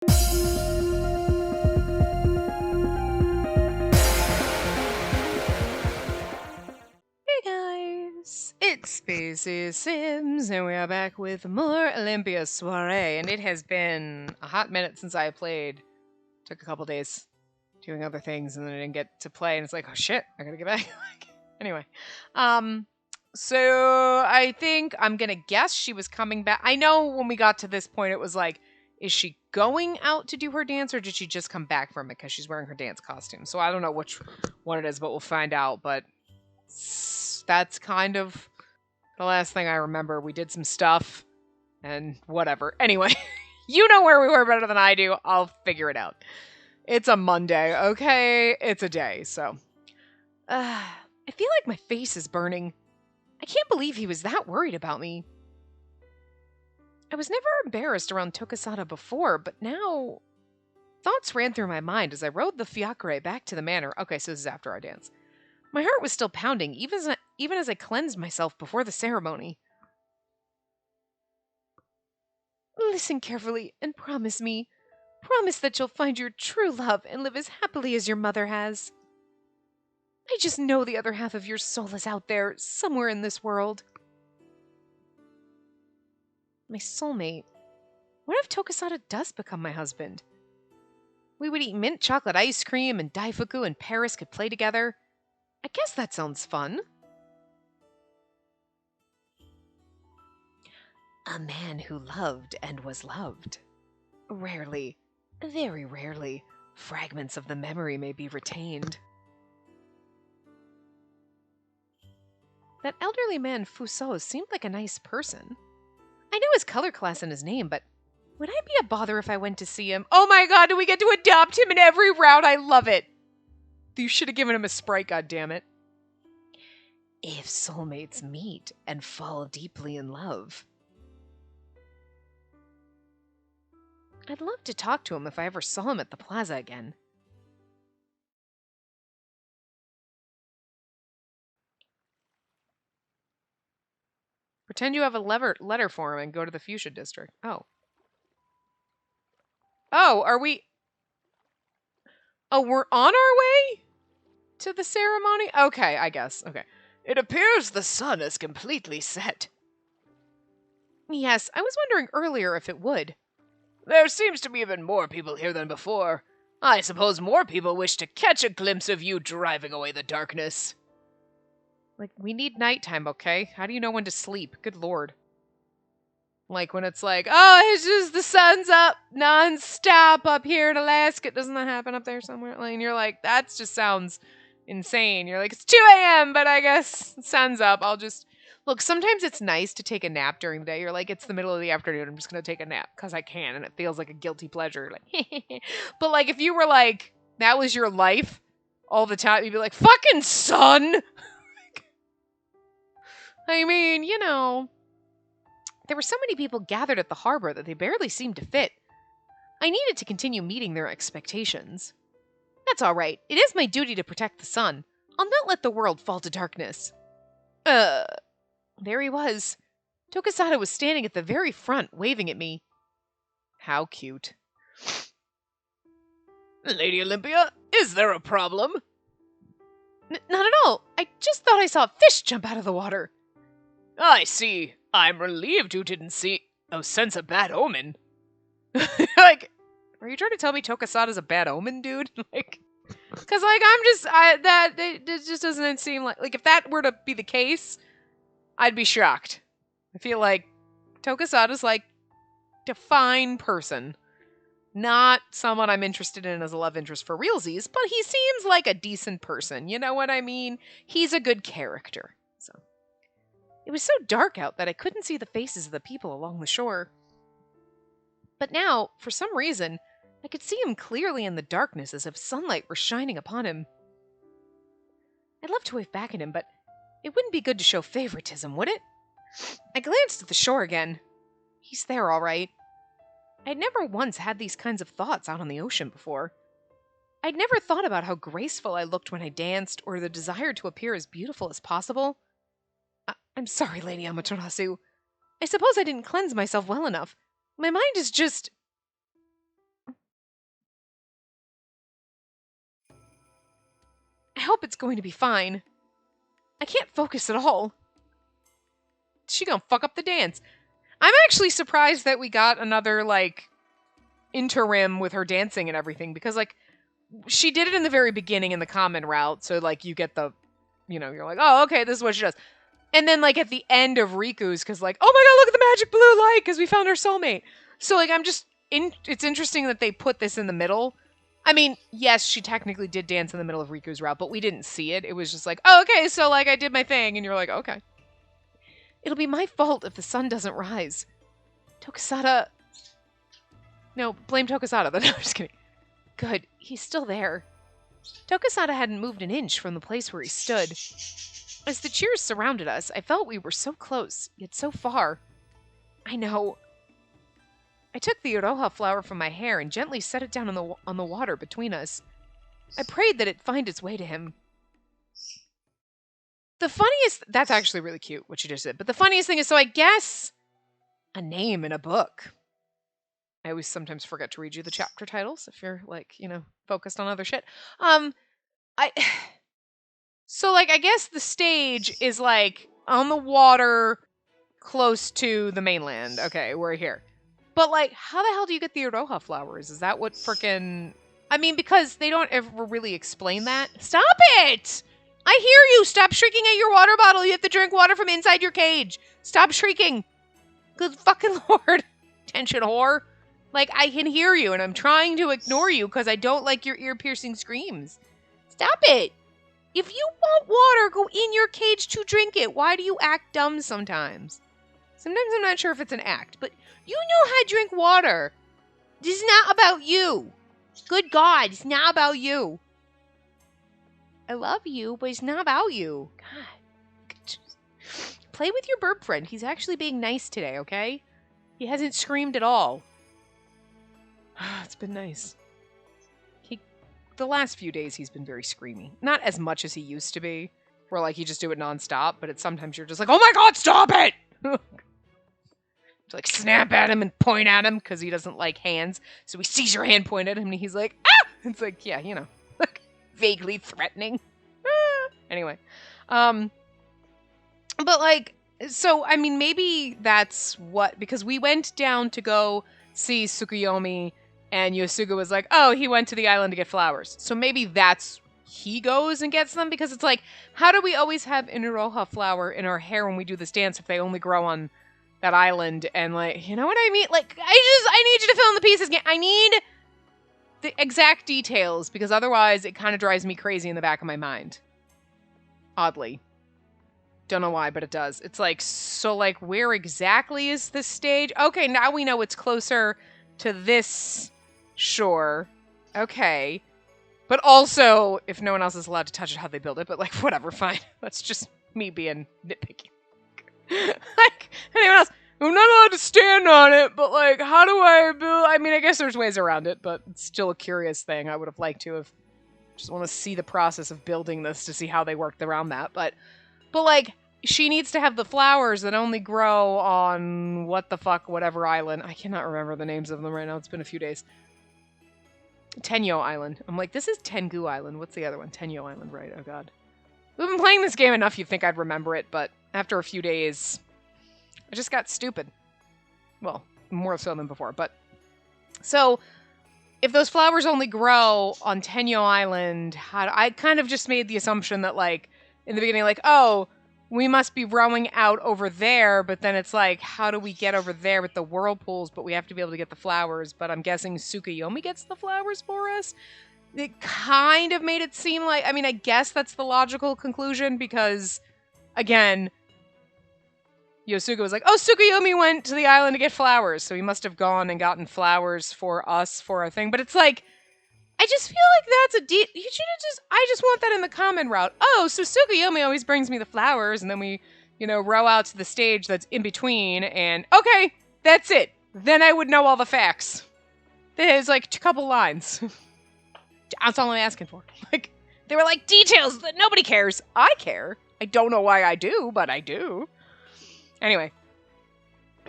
Hey guys, it's Spacey Sims, and we are back with more Olympia Soiree, and it has been a hot minute since I played. Took a couple days doing other things, and then I didn't get to play, and it's like, oh shit, I gotta get back. Anyway, so I think I'm gonna guess she was coming back. I know when we got to this point, it was like, is she going out to do her dance, or did she just come back from it because she's wearing her dance costume? So I don't know which one it is, but we'll find out. But that's kind of the last thing I remember. We did some stuff and whatever. Anyway, you know where we were better than I do. I'll figure it out. It's a Monday, okay? It's a day, so. I feel like my face is burning. I can't believe he was that worried about me. I was never embarrassed around Tokasada before, but now thoughts ran through my mind as I rode the fiacre back to the manor. Okay, so this is after our dance. My heart was still pounding, even as I cleansed myself before the ceremony. Listen carefully and promise me. Promise that you'll find your true love and live as happily as your mother has. I just know the other half of your soul is out there, somewhere in this world. My soulmate. What if Tokasada does become my husband? We would eat mint chocolate ice cream, and Daifuku and Paris could play together. I guess that sounds fun. A man who loved and was loved. Rarely, very rarely, fragments of the memory may be retained. That elderly man Fuso seemed like a nice person. I knew his color class and his name, but would I be a bother if I went to see him? Oh my god, do we get to adopt him in every round? I love it! You should have given him a Sprite, goddammit. If soulmates meet and fall deeply in love. I'd love to talk to him if I ever saw him at the plaza again. Pretend you have a letter for him and go to the Fuchsia District. Oh. Oh, are we... Oh, we're on our way to the ceremony? Okay, I guess. Okay. It appears the sun is completely set. Yes, I was wondering earlier if it would. There seems to be even more people here than before. I suppose more people wish to catch a glimpse of you driving away the darkness. Like, we need nighttime, okay? How do you know when to sleep? Good lord. Like, when it's like, oh, it's just the sun's up non-stop up here in Alaska. Doesn't that happen up there somewhere? Like, and you're like, that just sounds insane. You're like, it's 2 a.m., but I guess the sun's up. I'll just... Look, sometimes it's nice to take a nap during the day. You're like, it's the middle of the afternoon. I'm just going to take a nap because I can, and it feels like a guilty pleasure. Like, but, like, if you were like, that was your life all the time, you'd be like, fucking sun! I mean, you know... There were so many people gathered at the harbor that they barely seemed to fit. I needed to continue meeting their expectations. That's all right. It is my duty to protect the sun. I'll not let the world fall to darkness. There he was. Tokasada was standing at the very front, waving at me. How cute. Lady Olympia, is there a problem? Not at all. I just thought I saw a fish jump out of the water. I see. I'm relieved you didn't sense a bad omen. Like, are you trying to tell me Tokasada's a bad omen, dude? Like, because, like, it just doesn't seem like, if that were to be the case, I'd be shocked. I feel like Tokasada's, like, a fine person. Not someone I'm interested in as a love interest for realsies, but he seems like a decent person. You know what I mean? He's a good character, so... It was so dark out that I couldn't see the faces of the people along the shore. But now, for some reason, I could see him clearly in the darkness as if sunlight were shining upon him. I'd love to wave back at him, but it wouldn't be good to show favoritism, would it? I glanced at the shore again. He's there, all right. I'd never once had these kinds of thoughts out on the ocean before. I'd never thought about how graceful I looked when I danced, or the desire to appear as beautiful as possible. I'm sorry, Lady Amaterasu. I suppose I didn't cleanse myself well enough. My mind is just... hope it's going to be fine. I can't focus at all. She gonna fuck up the dance. I'm actually surprised that we got another, like, interim with her dancing and everything, because, like, she did it in the very beginning in the common route, so, like, you get the, you're like, oh, okay, this is what she does. And then, like, at the end of Riku's, because, like, oh my god, look at the magic blue light, because we found our soulmate. So, like, it's interesting that they put this in the middle. I mean, yes, she technically did dance in the middle of Riku's route, but we didn't see it. It was just like, oh, okay, so, like, I did my thing, and you're like, okay. It'll be my fault if the sun doesn't rise. Tokusada... No, blame Tokusada. No, I'm just kidding. Good, he's still there. Tokusada hadn't moved an inch from the place where he stood. As the cheers surrounded us, I felt we were so close, yet so far. I know. I took the Iroha flower from my hair and gently set it down on the water between us. I prayed that it find its way to him. The funniest... That's actually really cute, what she just did. But the funniest thing is, so I guess... A name in a book. I always sometimes forget to read you the chapter titles if you're, like, focused on other shit. So, like, I guess the stage is, like, on the water close to the mainland. Okay, we're here. But, like, how the hell do you get the Iroha flowers? Is that what frickin'... I mean, because they don't ever really explain that. Stop it! I hear you! Stop shrieking at your water bottle! You have to drink water from inside your cage! Stop shrieking! Good fucking lord! Attention, whore! Like, I can hear you, and I'm trying to ignore you because I don't like your ear-piercing screams. Stop it! If you want water, go in your cage to drink it. Why do you act dumb sometimes? Sometimes I'm not sure if it's an act, but you know how to drink water. This is not about you. Good God, it's not about you. I love you, but it's not about you. God. Play with your burp friend. He's actually being nice today, okay? He hasn't screamed at all. It's been nice. The last few days he's been very screamy. Not as much as he used to be, where like he just do it nonstop, but it's sometimes you're just like, oh my god, stop it! To like snap at him and point at him because he doesn't like hands. So he sees your hand point at him and he's like, ah! It's like, yeah, like vaguely threatening. Anyway. But like, so I mean maybe that's what, because we went down to go see Tsukuyomi. And Yosuga was like, oh, he went to the island to get flowers. So maybe that's he goes and gets them, because it's like, how do we always have an Iroha flower in our hair when we do this dance if they only grow on that island? And like, you know what I mean? Like, I need you to fill in the pieces again. I need the exact details, because otherwise it kind of drives me crazy in the back of my mind. Oddly. Don't know why, but it does. It's like, so like, where exactly is this stage? Okay, now we know it's closer to this shore. Okay. But also, if no one else is allowed to touch it, how they build it, but like, whatever, fine. That's just me being nitpicky. Like, anyone else? I'm not allowed to stand on it, but like, how do I build? I mean, I guess there's ways around it, but it's still a curious thing. I would have liked to have just want to see the process of building this to see how they worked around that. But like, she needs to have the flowers that only grow on whatever island. I cannot remember the names of them right now. It's been a few days. Tenyo Island. I'm like, this is Tengu Island. What's the other one? Tenyo Island, right? Oh god. We've been playing this game enough you'd think I'd remember it, but after a few days, I just got stupid. Well, more so than before, but... So, if those flowers only grow on Tenyo Island, I kind of just made the assumption that, like, in the beginning, like, oh, we must be rowing out over there, but then it's like, how do we get over there with the whirlpools, but we have to be able to get the flowers, but I'm guessing Tsukuyomi gets the flowers for us? It kind of made it seem like, I mean, I guess that's the logical conclusion, because, again, Yosuga was like, oh, Tsukuyomi went to the island to get flowers, so he must have gone and gotten flowers for us for our thing, but it's like, I just feel like that's you should have I just want that in the common route. Oh, so Tsukuyomi always brings me the flowers, and then we, row out to the stage that's in between, and okay, that's it. Then I would know all the facts. There's like a couple lines. That's all I'm asking for. Like, they were like details that nobody cares. I care. I don't know why I do, but I do. Anyway.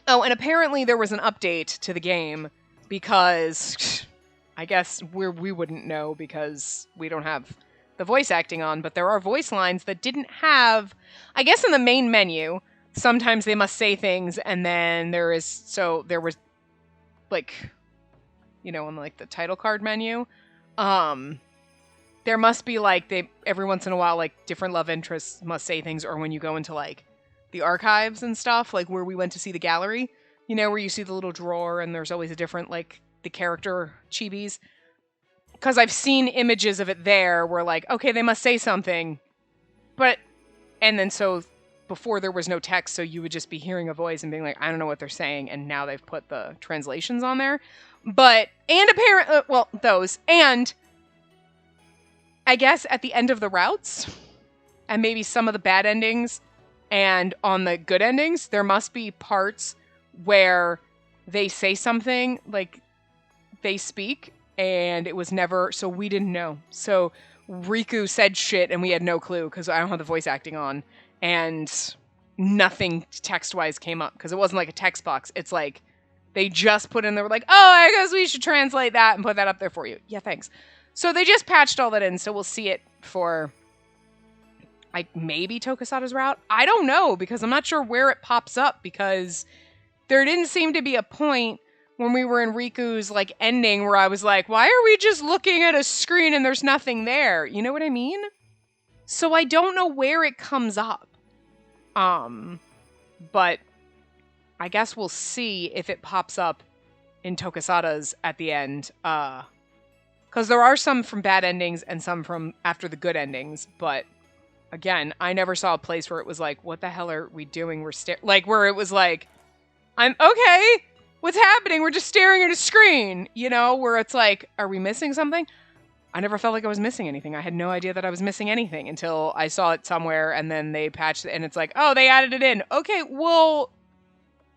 Oh, and apparently there was an update to the game, because... I guess we wouldn't know because we don't have the voice acting on, but there are voice lines that didn't have, I guess in the main menu, sometimes they must say things, and then there was, like, you know, on, like, the title card menu, there must be, like, every once in a while, like, different love interests must say things, or when you go into, like, the archives and stuff, like, where we went to see the gallery, you know, where you see the little drawer, and there's always a different, like, the character chibis. Because I've seen images of it there where, like, okay, they must say something, but, and then so before there was no text, so you would just be hearing a voice and being like, I don't know what they're saying, and now they've put the translations on there. But, and apparently, well, those, and I guess at the end of the routes, and maybe some of the bad endings, and on the good endings, there must be parts where they say something, like, they speak, and it was never, so we didn't know. So Riku said shit, and we had no clue, because I don't have the voice acting on, and nothing text-wise came up, because it wasn't like a text box. It's like, they just put in there, like, oh, I guess we should translate that and put that up there for you. Yeah, thanks. So they just patched all that in, so we'll see it for, maybe Tokusata's route? I don't know, because I'm not sure where it pops up, because there didn't seem to be a point when we were in Riku's, like, ending where I was like, why are we just looking at a screen and there's nothing there? You know what I mean? So I don't know where it comes up. But I guess we'll see if it pops up in Tokusata's at the end, because there are some from bad endings and some from after the good endings, but again, I never saw a place where it was like, what the hell are we doing? We're like, where it was like, I'm okay, what's happening? We're just staring at a screen, you know, where it's like, are we missing something? I never felt like I was missing anything. I had no idea that I was missing anything until I saw it somewhere, and then they patched it, and it's like, oh, they added it in. Okay, well,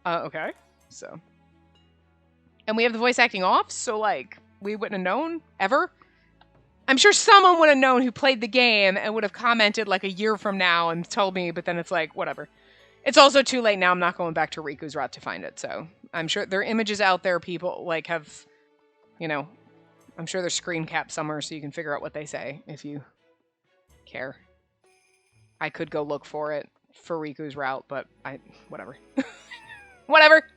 okay, so. And we have the voice acting off, so, like, we wouldn't have known, ever. I'm sure someone would have known who played the game and would have commented, like, a year from now and told me, but then it's like, whatever. It's also too late now. I'm not going back to Riku's route to find it, so I'm sure there are images out there people, like, have, you know, I'm sure there's screen cap somewhere so you can figure out what they say if you care. I could go look for it for Riku's route, but whatever. Whatever.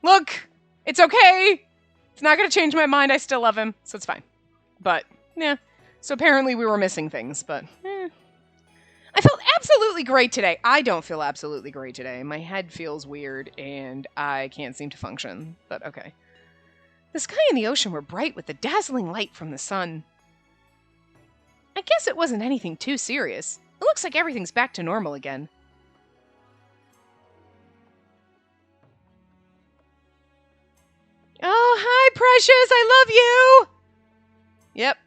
Look, it's okay. It's not going to change my mind. I still love him, so it's fine. But, yeah. So apparently we were missing things, but, I felt absolutely great today. I don't feel absolutely great today. My head feels weird, and I can't seem to function, but okay. The sky and the ocean were bright with the dazzling light from the sun. I guess it wasn't anything too serious. It looks like everything's back to normal again. Oh, hi, Precious! I love you! Yep.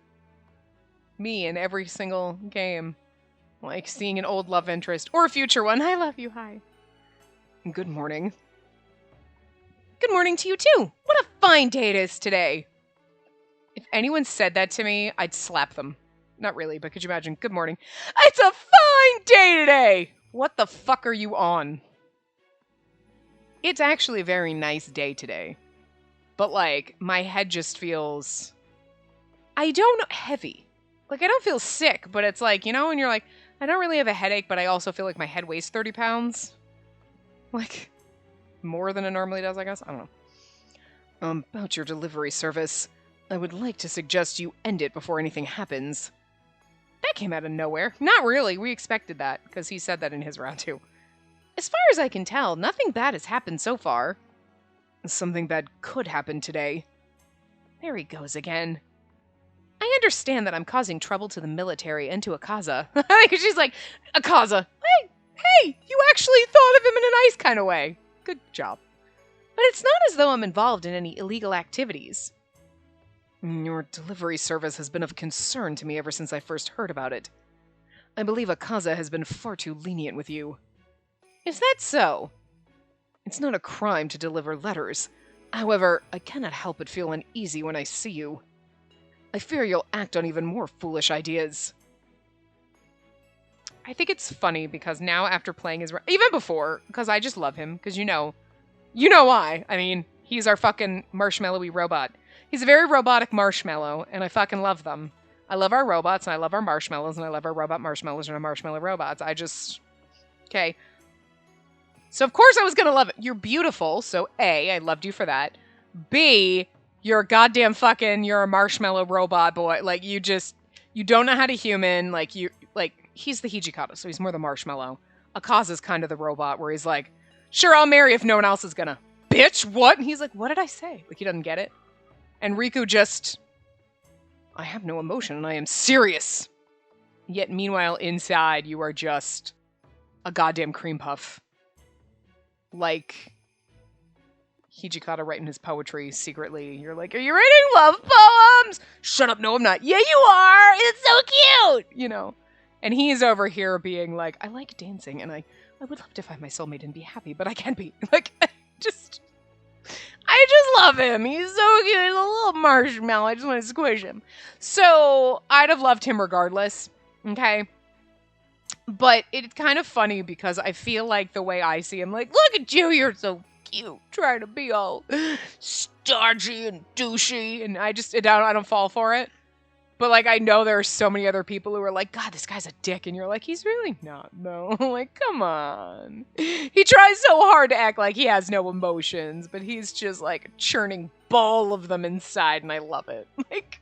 Me in every single game. Like seeing an old love interest, or a future one. I love you, hi. Good morning. Good morning to you, too! What a fine day it is today! If anyone said that to me, I'd slap them. Not really, but could you imagine? Good morning. It's a fine day today! What the fuck are you on? It's actually a very nice day today. But, like, my head just feels... I don't know... heavy. Like, I don't feel sick, but it's like, you know, when you're like, I don't really have a headache, but I also feel like my head weighs 30 pounds. Like, more than it normally does, I guess? I don't know. About your delivery service, I would like to suggest you end it before anything happens. That came out of nowhere. Not really. We expected that, because he said that in his round, too. As far as I can tell, nothing bad has happened so far. Something bad could happen today. There he goes again. I understand that I'm causing trouble to the military and to Akaza. She's like, Akaza, hey, you actually thought of him in a nice kind of way. Good job. But it's not as though I'm involved in any illegal activities. Your delivery service has been of concern to me ever since I first heard about it. I believe Akaza has been far too lenient with you. Is that so? It's not a crime to deliver letters. However, I cannot help but feel uneasy when I see you. I fear you'll act on even more foolish ideas. I think it's funny because now after playing his... even before, because I just love him, because you know why. I mean, he's our fucking marshmallowy robot. He's a very robotic marshmallow, and I fucking love them. I love our robots, and I love our marshmallows, and I love our robot marshmallows and our marshmallow robots. Okay. So, of course, I was going to love it. You're beautiful, so A, I loved you for that. B, you're a goddamn you're a marshmallow robot boy. Like, you don't know how to human. Like, he's the Hijikata, so he's more the marshmallow. Akaza's kind of the robot, where he's like, sure, I'll marry if no one else is gonna. Bitch, what? And he's like, what did I say? Like, he doesn't get it. And Riku I have no emotion, and I am serious. Yet, meanwhile, inside, you are just a goddamn cream puff. Like Hijikata writing his poetry secretly. You're like, are you writing love poems? Shut up, no, I'm not. Yeah, you are! It's so cute! You know? And he's over here being like, I like dancing, and I would love to find my soulmate and be happy, but I can't be. Like, I just love him. He's so cute. He's a little marshmallow. I just want to squish him. So, I'd have loved him regardless. Okay? But it's kind of funny because I feel like the way I see him, like, look at you, you're so cute, trying to be all starchy and douchey, and I don't fall for it. But, like, I know there are so many other people who are like, God, this guy's a dick, and you're like, he's really not, though. Like, come on. He tries so hard to act like he has no emotions, but he's just, like, a churning ball of them inside, and I love it. Like,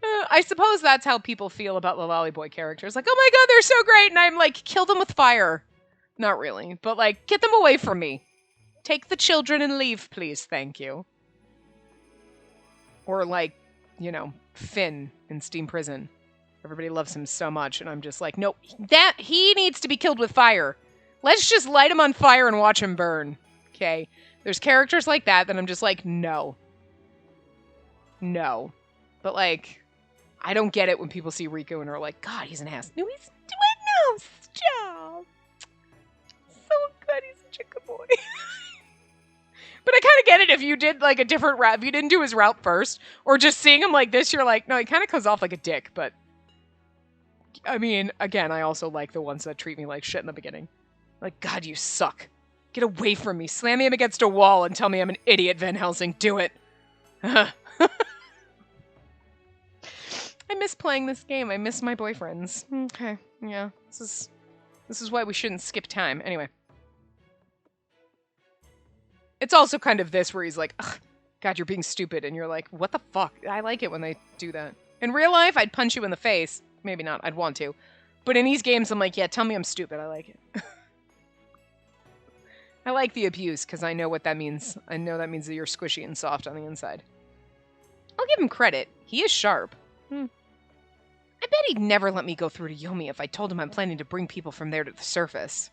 I suppose that's how people feel about the Lolly Boy characters. Like, oh my god, they're so great, and I'm like, kill them with fire. Not really, but, like, get them away from me. Take the children and leave, please, thank you. Or, like, you know, Finn in Steam Prison. Everybody loves him so much, and I'm just like, nope, he needs to be killed with fire. Let's just light him on fire and watch him burn. Okay? There's characters like that I'm just like, no. No. But, like, I don't get it when people see Riku and are like, God, he's an ass. No, he's doing no job. So good, he's such a good boy. But I kind of get it if you did, like, a different route. If you didn't do his route first, or just seeing him like this, you're like, no, he kind of comes off like a dick, but... I mean, again, I also like the ones that treat me like shit in the beginning. Like, God, you suck. Get away from me. Slam me against a wall and tell me I'm an idiot, Van Helsing. Do it. I miss playing this game. I miss my boyfriends. Okay, yeah. This is why we shouldn't skip time. Anyway. It's also kind of this where he's like, ugh, God, you're being stupid. And you're like, what the fuck? I like it when they do that. In real life, I'd punch you in the face. Maybe not. I'd want to. But in these games, I'm like, yeah, tell me I'm stupid. I like it. I like the abuse because I know what that means. I know that means that you're squishy and soft on the inside. I'll give him credit. He is sharp. I bet he'd never let me go through to Yomi if I told him I'm planning to bring people from there to the surface.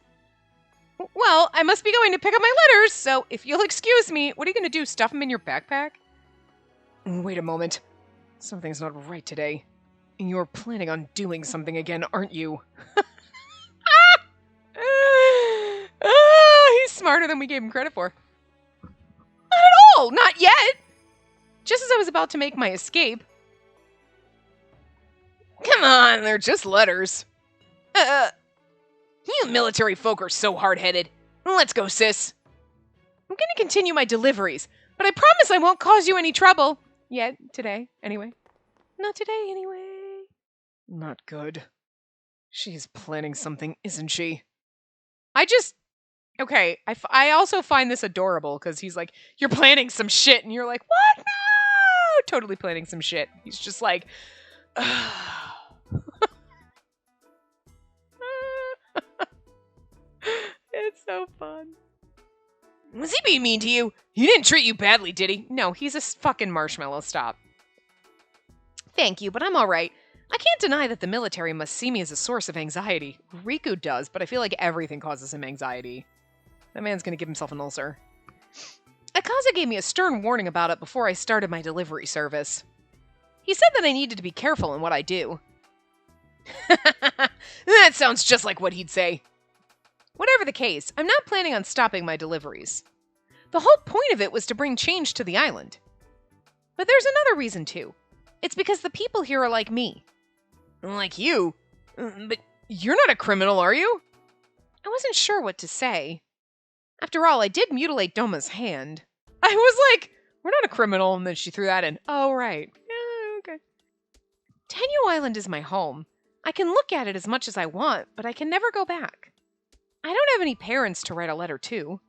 Well, I must be going to pick up my letters, so if you'll excuse me, what are you going to do, stuff them in your backpack? Wait a moment. Something's not right today. You're planning on doing something again, aren't you? He's smarter than we gave him credit for. Not at all! Not yet! Just as I was about to make my escape. Come on, they're just letters. You military folk are so hard-headed. Let's go, sis. I'm gonna continue my deliveries, but I promise I won't cause you any trouble. Yet, today, anyway. Not today, anyway. Not good. She's planning something, isn't she? Okay, I also find this adorable, because he's like, you're planning some shit, and you're like, what? No! Totally planning some shit. He's just like, it's so fun. Was he being mean to you? He didn't treat you badly, did he? No, he's a fucking marshmallow. Stop. Thank you, but I'm alright. I can't deny that the military must see me as a source of anxiety. Riku does, but I feel like everything causes him anxiety. That man's gonna give himself an ulcer. Akaza gave me a stern warning about it before I started my delivery service. He said that I needed to be careful in what I do. That sounds just like what he'd say. Whatever the case, I'm not planning on stopping my deliveries. The whole point of it was to bring change to the island. But there's another reason, too. It's because the people here are like me. Like you? But you're not a criminal, are you? I wasn't sure what to say. After all, I did mutilate Doma's hand. I was like, we're not a criminal, and then she threw that in. Oh, right. Yeah, okay. Tenyu Island is my home. I can look at it as much as I want, but I can never go back. I don't have any parents to write a letter to.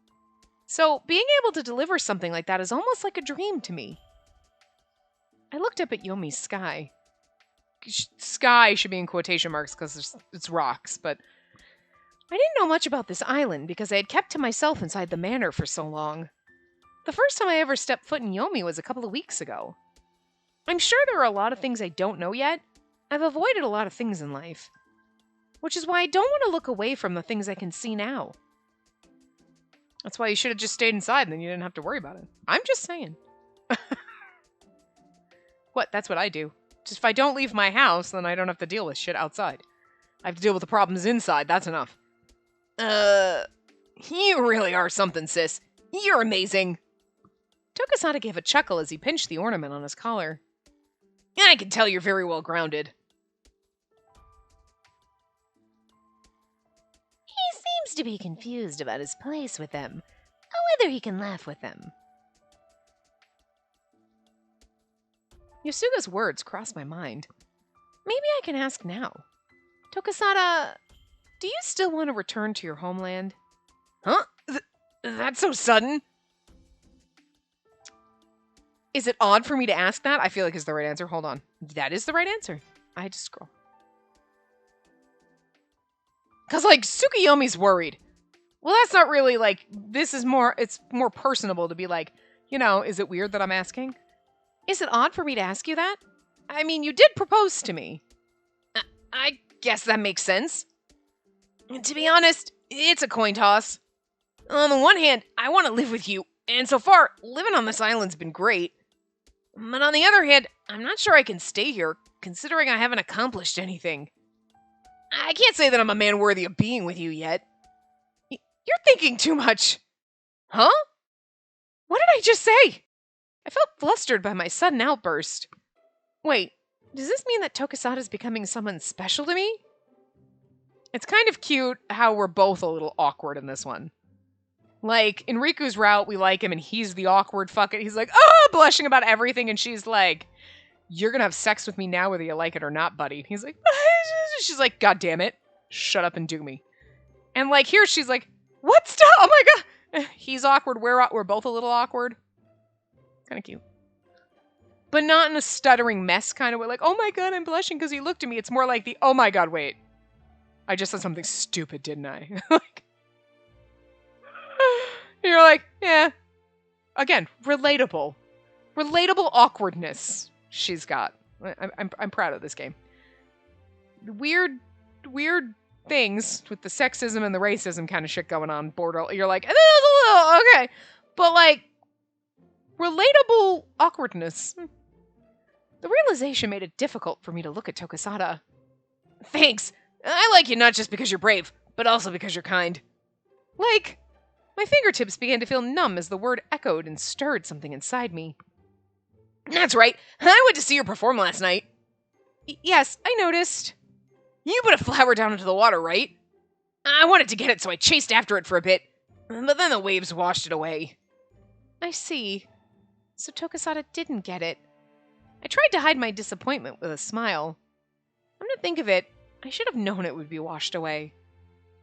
So being able to deliver something like that is almost like a dream to me. I looked up at Yomi's sky. Sky should be in quotation marks because it's rocks, but I didn't know much about this island because I had kept to myself inside the manor for so long. The first time I ever stepped foot in Yomi was a couple of weeks ago. I'm sure there are a lot of things I don't know yet. I've avoided a lot of things in life, which is why I don't want to look away from the things I can see now. That's why you should have just stayed inside and then you didn't have to worry about it. I'm just saying. What? That's what I do. Just if I don't leave my house, then I don't have to deal with shit outside. I have to deal with the problems inside. That's enough. You really are something, sis. You're amazing. Tokasada gave a chuckle as he pinched the ornament on his collar. I can tell you're very well grounded. He seems to be confused about his place with them, or whether he can laugh with them. Yasuga's words crossed my mind. Maybe I can ask now. Tokasada, do you still want to return to your homeland? Huh? That's so sudden. Is it odd for me to ask that? I feel like it's the right answer. Hold on. That is the right answer. I had to scroll. Because, like, Tsukuyomi's worried. Well, that's not really, like, it's more personable to be like, is it weird that I'm asking? Is it odd for me to ask you that? I mean, you did propose to me. I guess that makes sense. To be honest, it's a coin toss. On the one hand, I want to live with you, and so far, living on this island's been great. But on the other hand, I'm not sure I can stay here, considering I haven't accomplished anything. I can't say that I'm a man worthy of being with you yet. You're thinking too much. Huh? What did I just say? I felt flustered by my sudden outburst. Wait, does this mean that Tokasada's becoming someone special to me? It's kind of cute how we're both a little awkward in this one. Like, in Riku's route, we like him and he's the awkward fucking... He's like, blushing about everything, and she's like, you're gonna have sex with me now whether you like it or not, buddy. And he's like, she's like, God damn it. Shut up and do me. And like, here she's like, what stuff? Oh my god. He's awkward, we're both a little awkward. Kind of cute. But not in a stuttering mess kind of way. Like, oh my god, I'm blushing because he looked at me. It's more like the, oh my god, wait. I just said something stupid, didn't I? Like, you're like, yeah. Again, relatable. Relatable awkwardness she's got. I'm proud of this game. Weird things with the sexism and the racism kind of shit going on. You're like, okay. But like, relatable awkwardness. The realization made it difficult for me to look at Tokasada. Thanks. I like you not just because you're brave, but also because you're kind. Like, my fingertips began to feel numb as the word echoed and stirred something inside me. That's right. I went to see her perform last night. Yes, I noticed. You put a flower down into the water, right? I wanted to get it, so I chased after it for a bit, but then the waves washed it away. I see. So Tokasada didn't get it. I tried to hide my disappointment with a smile. Come to think of it, I should have known it would be washed away.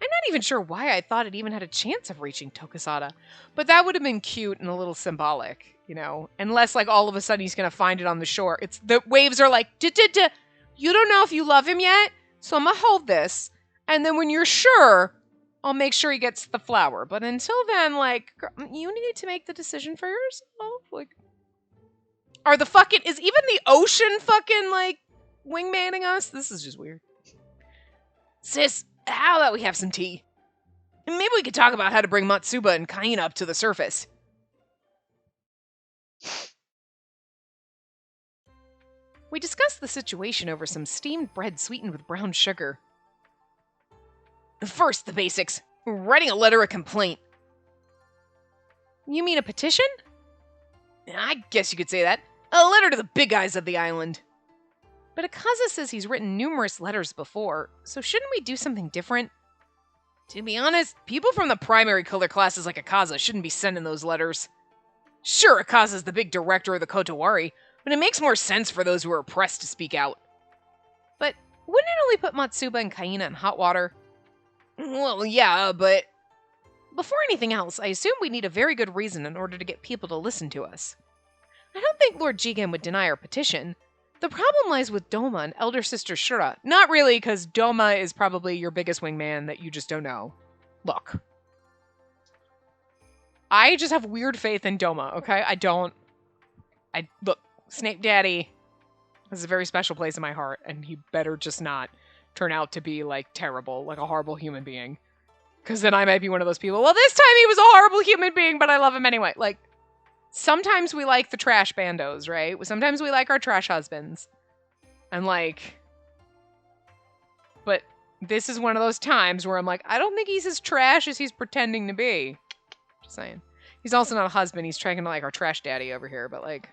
I'm not even sure why I thought it even had a chance of reaching Tokasada, but that would have been cute and a little symbolic, Unless, like, all of a sudden he's gonna find it on the shore. It's the waves are like, you don't know if you love him yet, so I'm gonna hold this, and then when you're sure, I'll make sure he gets the flower. But until then, like, you need to make the decision for yourself. Like, is even the ocean fucking, like, wingmaning us? This is just weird. Sis, how about we have some tea? And maybe we could talk about how to bring Matsuba and Kaina up to the surface. We discussed the situation over some steamed bread sweetened with brown sugar. First, the basics. Writing a letter of complaint. You mean a petition? I guess you could say that. A letter to the big guys of the island. But Akaza says he's written numerous letters before, so shouldn't we do something different? To be honest, people from the primary color classes like Akaza shouldn't be sending those letters. Sure, Akaza's the big director of the Kotowari, but it makes more sense for those who are oppressed to speak out. But wouldn't it only put Matsuba and Kaina in hot water? Well, yeah, but... Before anything else, I assume we need a very good reason in order to get people to listen to us. I don't think Lord Jigen would deny our petition. The problem lies with Doma and elder sister Shura. Not really, because Doma is probably your biggest wingman that you just don't know. Look. I just have weird faith in Doma, okay? Look, Snape Daddy has a very special place in my heart, and he better just not turn out to be, like, terrible, like a horrible human being. Because then I might be one of those people, well, this time he was a horrible human being, but I love him anyway. Like, sometimes we like the trash bandos, right? Sometimes we like our trash husbands. And like, but this is one of those times where I'm like, I don't think he's as trash as he's pretending to be. Just saying. He's also not a husband. He's trying to like our trash daddy over here, but like,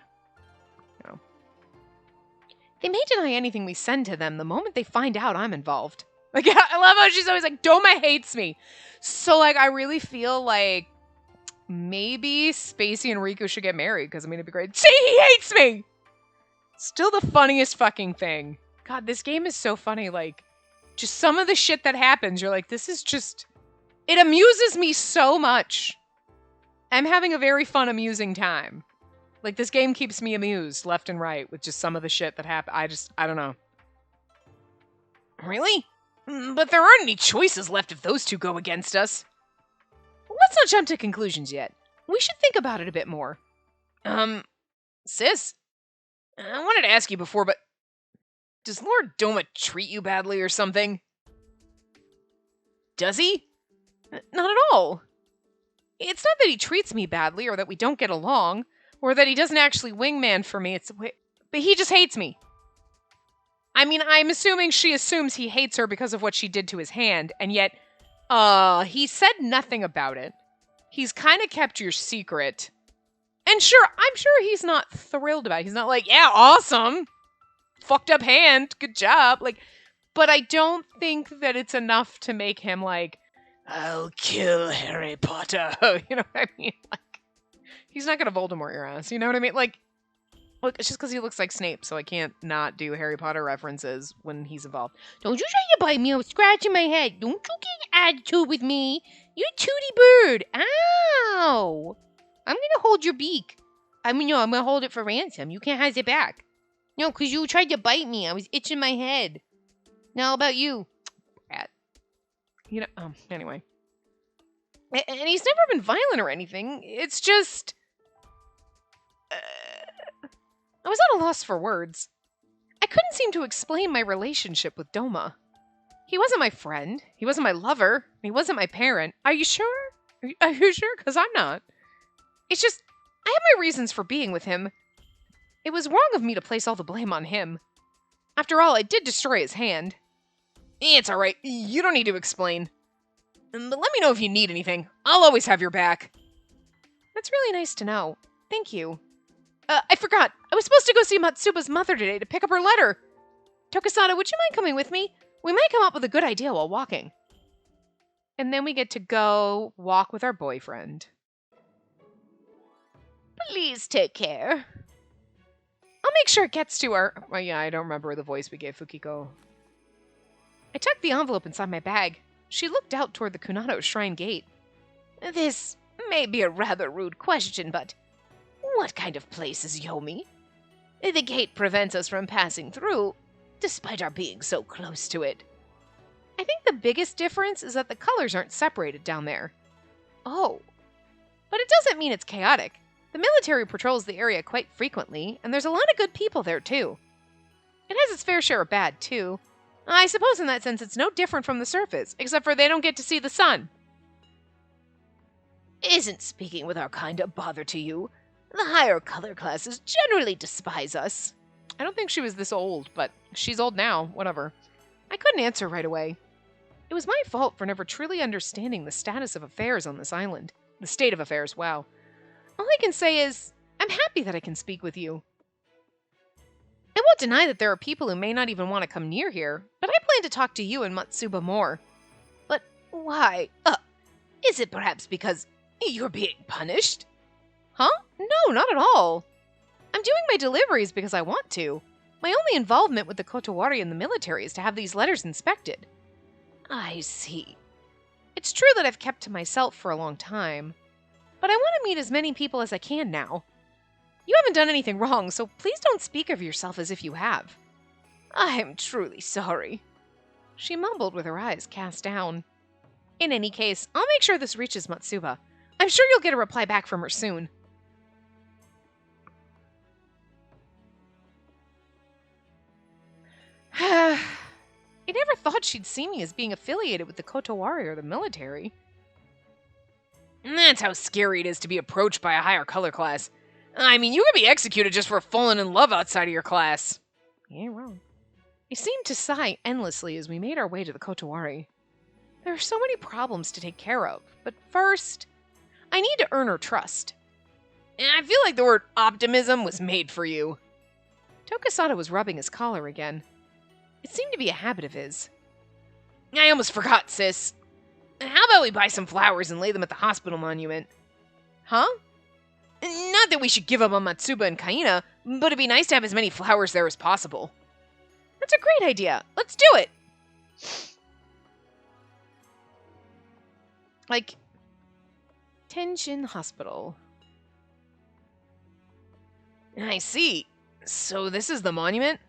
you know. They may deny anything we send to them the moment they find out I'm involved. Like, I love how she's always like, Doma hates me. So like, I really feel like maybe Spacey and Riku should get married, because I mean, it'd be great. See, he hates me! Still the funniest fucking thing. God, this game is so funny. Like, just some of the shit that happens, you're like, this is just... It amuses me so much. I'm having a very fun, amusing time. Like, this game keeps me amused left and right with just some of the shit that happens. I don't know. Really? But there aren't any choices left if those two go against us. Let's not jump to conclusions yet. We should think about it a bit more. Sis, I wanted to ask you before, but does Lord Doma treat you badly or something? Does he? Not at all. It's not that he treats me badly or that we don't get along or that he doesn't actually wingman for me. But he just hates me. I mean, I'm assuming she assumes he hates her because of what she did to his hand, and yet, he said nothing about it. He's kind of kept your secret. And sure, I'm sure he's not thrilled about it. He's not like, yeah, awesome. Fucked up hand. Good job. Like, but I don't think that it's enough to make him like, I'll kill Harry Potter. You know what I mean? Like, he's not gonna Voldemort your ass. You know what I mean? Like, look, it's just because he looks like Snape, so I can't not do Harry Potter references when he's involved. Don't you try to bite me. I'm scratching my head. Don't you get attitude with me. You're a tootie bird. Ow. I'm going to hold your beak. I'm going to hold it for ransom. You can't have it back. No, because you tried to bite me. I was itching my head. Now, how about you? Brat. You know, anyway. And he's never been violent or anything. It's just... I was at a loss for words. I couldn't seem to explain my relationship with Doma. He wasn't my friend. He wasn't my lover. He wasn't my parent. Are you sure? Are you sure? Because I'm not. It's just, I have my reasons for being with him. It was wrong of me to place all the blame on him. After all, I did destroy his hand. It's alright. You don't need to explain. But let me know if you need anything. I'll always have your back. That's really nice to know. Thank you. I forgot. I was supposed to go see Matsuba's mother today to pick up her letter. Tokisada, would you mind coming with me? We might come up with a good idea while walking. And then we get to go walk with our boyfriend. Please take care. I'll make sure it gets to her. Well, yeah, I don't remember the voice we gave Fukiko. I tucked the envelope inside my bag. She looked out toward the Kunado Shrine gate. This may be a rather rude question, but what kind of place is Yomi? The gate prevents us from passing through, despite our being so close to it. I think the biggest difference is that the colors aren't separated down there. Oh. But it doesn't mean it's chaotic. The military patrols the area quite frequently, and there's a lot of good people there, too. It has its fair share of bad, too. I suppose in that sense it's no different from the surface, except for they don't get to see the sun. Isn't speaking with our kind a bother to you? The higher color classes generally despise us. I don't think she was this old, but she's old now, whatever. I couldn't answer right away. It was my fault for never truly understanding the status of affairs on this island. The state of affairs, wow. All I can say is, I'm happy that I can speak with you. I won't deny that there are people who may not even want to come near here, but I plan to talk to you and Matsuba more. But why? Is it perhaps because you're being punished? Huh? No, not at all. I'm doing my deliveries because I want to. My only involvement with the Kotowari and the military is to have these letters inspected. I see. It's true that I've kept to myself for a long time, but I want to meet as many people as I can now. You haven't done anything wrong, so please don't speak of yourself as if you have. I am truly sorry, she mumbled with her eyes cast down. In any case, I'll make sure this reaches Matsuba. I'm sure you'll get a reply back from her soon. I never thought she'd see me as being affiliated with the Kotowari or the military. That's how scary it is to be approached by a higher color class. I mean, you could be executed just for falling in love outside of your class. You ain't wrong. I seemed to sigh endlessly as we made our way to the Kotowari. There are so many problems to take care of, but first, I need to earn her trust. I feel like the word optimism was made for you. Tokisada was rubbing his collar again. It seemed to be a habit of his. I almost forgot, sis. How about we buy some flowers and lay them at the hospital monument? Huh? Not that we should give up on Matsuba and Kaina, but it'd be nice to have as many flowers there as possible. That's a great idea. Let's do it! Like, Tenshin Hospital. I see. So this is the monument?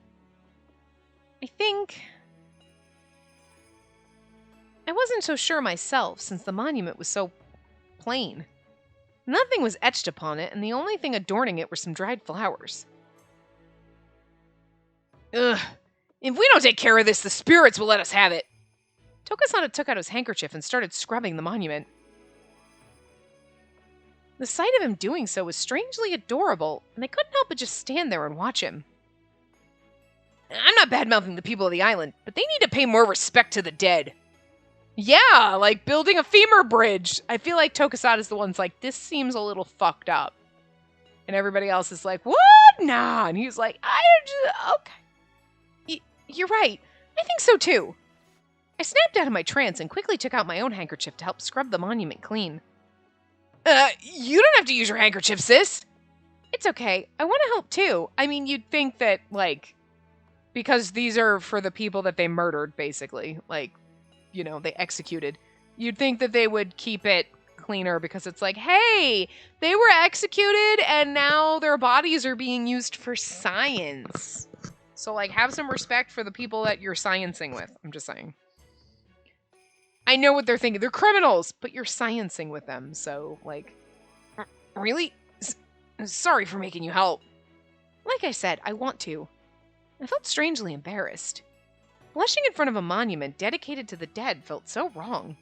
I think... I wasn't so sure myself, since the monument was so plain. Nothing was etched upon it, and the only thing adorning it were some dried flowers. Ugh. If we don't take care of this, the spirits will let us have it. Tokisada took out his handkerchief and started scrubbing the monument. The sight of him doing so was strangely adorable, and I couldn't help but just stand there and watch him. I'm not bad-mouthing the people of the island, but they need to pay more respect to the dead. Yeah, like building a femur bridge. I feel like Tokisada's the one's like, this seems a little fucked up. And everybody else is like, what? Nah. And he's like, okay. You're right. I think so too. I snapped out of my trance and quickly took out my own handkerchief to help scrub the monument clean. You don't have to use your handkerchief, sis. It's okay. I want to help too. I mean, you'd think that, like, because these are for the people that they murdered, basically. Like, you know, they executed. You'd think that they would keep it cleaner because it's like, hey, they were executed and now their bodies are being used for science. So, like, have some respect for the people that you're sciencing with. I'm just saying. I know what they're thinking. They're criminals, but you're sciencing with them. So, like, really? Sorry for making you help. Like I said, I want to. I felt strangely embarrassed. Blushing in front of a monument dedicated to the dead felt so wrong.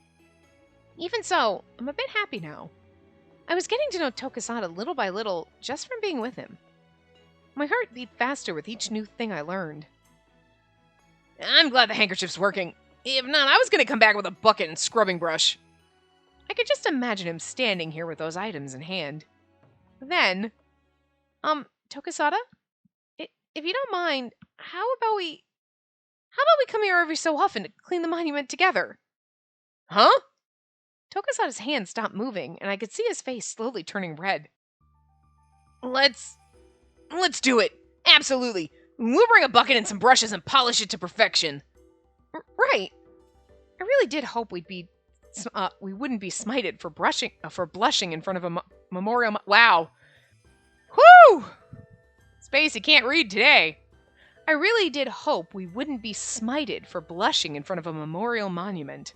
Even so, I'm a bit happy now. I was getting to know Tokisada little by little just from being with him. My heart beat faster with each new thing I learned. I'm glad the handkerchief's working. If not, I was going to come back with a bucket and scrubbing brush. I could just imagine him standing here with those items in hand. Then, Tokisada? If you don't mind, how about we come here every so often to clean the monument together? Huh? Tokisada's hand stopped moving, and I could see his face slowly turning red. Let's do it. Absolutely. We'll bring a bucket and some brushes and polish it to perfection. Right. I really did hope we wouldn't be smited for blushing in front of a memorial. Wow. Whoo! Spacey can't read today. I really did hope we wouldn't be smited for blushing in front of a memorial monument.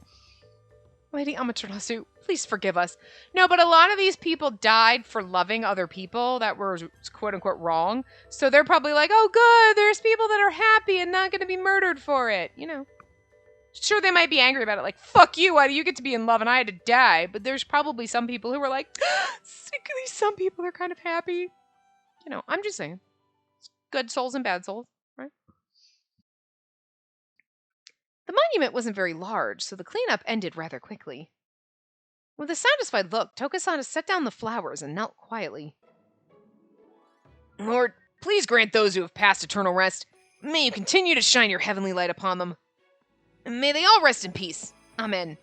Lady Amaterasu, please forgive us. No, but a lot of these people died for loving other people that were quote-unquote wrong. So they're probably like, oh good, there's people that are happy and not going to be murdered for it. You know. Sure, they might be angry about it. Like, fuck you, why do you get to be in love and I had to die? But there's probably some people who were like, secretly some people are kind of happy. You know, I'm just saying. Good souls and bad souls, right? The monument wasn't very large, so the cleanup ended rather quickly. With a satisfied look, Tokisada set down the flowers and knelt quietly. Lord, please grant those who have passed eternal rest. May you continue to shine your heavenly light upon them. And may they all rest in peace. Amen.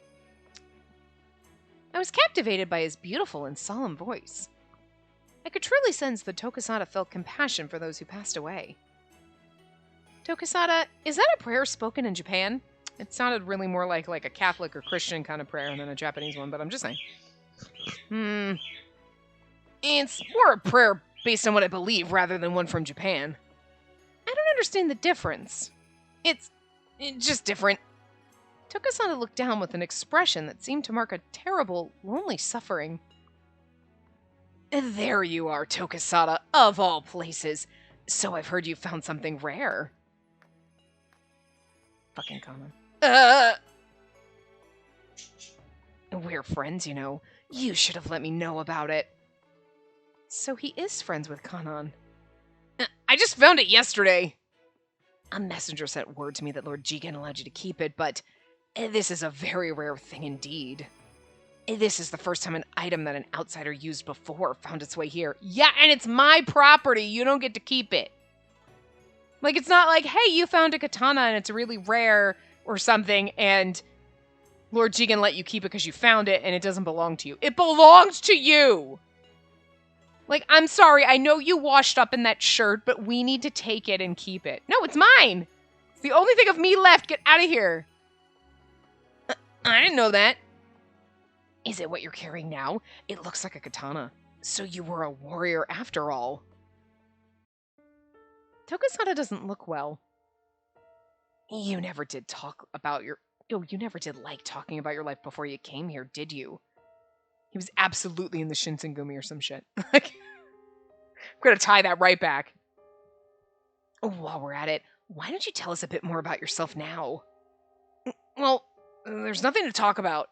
I was captivated by his beautiful and solemn voice. I could truly sense that Tokisada felt compassion for those who passed away. Tokisada, is that a prayer spoken in Japan? It sounded really more like a Catholic or Christian kind of prayer than a Japanese one, but I'm just saying. It's more a prayer based on what I believe rather than one from Japan. I don't understand the difference. It's just different. Tokisada looked down with an expression that seemed to mark a terrible, lonely suffering. There you are, Tokisada, of all places. So I've heard you found something rare. Fucking common. We're friends, you know. You should have let me know about it. So he is friends with Kanan. I just found it yesterday. A messenger sent word to me that Lord Jigen allowed you to keep it, but this is a very rare thing indeed. This is the first time an item that an outsider used before found its way here. Yeah, and it's my property. You don't get to keep it. Like, it's not like, hey, you found a katana and it's really rare or something, and Lord Jigen let you keep it because you found it and it doesn't belong to you. It belongs to you! Like, I'm sorry, I know you washed up in that shirt, but we need to take it and keep it. No, it's mine! It's the only thing of me left. Get out of here. I didn't know that. Is it what you're carrying now? It looks like a katana. So you were a warrior after all. Tokisada doesn't look well. You never did talk about your... Oh, you never did like talking about your life before you came here, did you? He was absolutely in the Shinsengumi or some shit. Like, I'm gonna tie that right back. While we're at it, why don't you tell us a bit more about yourself now? Well, there's nothing to talk about.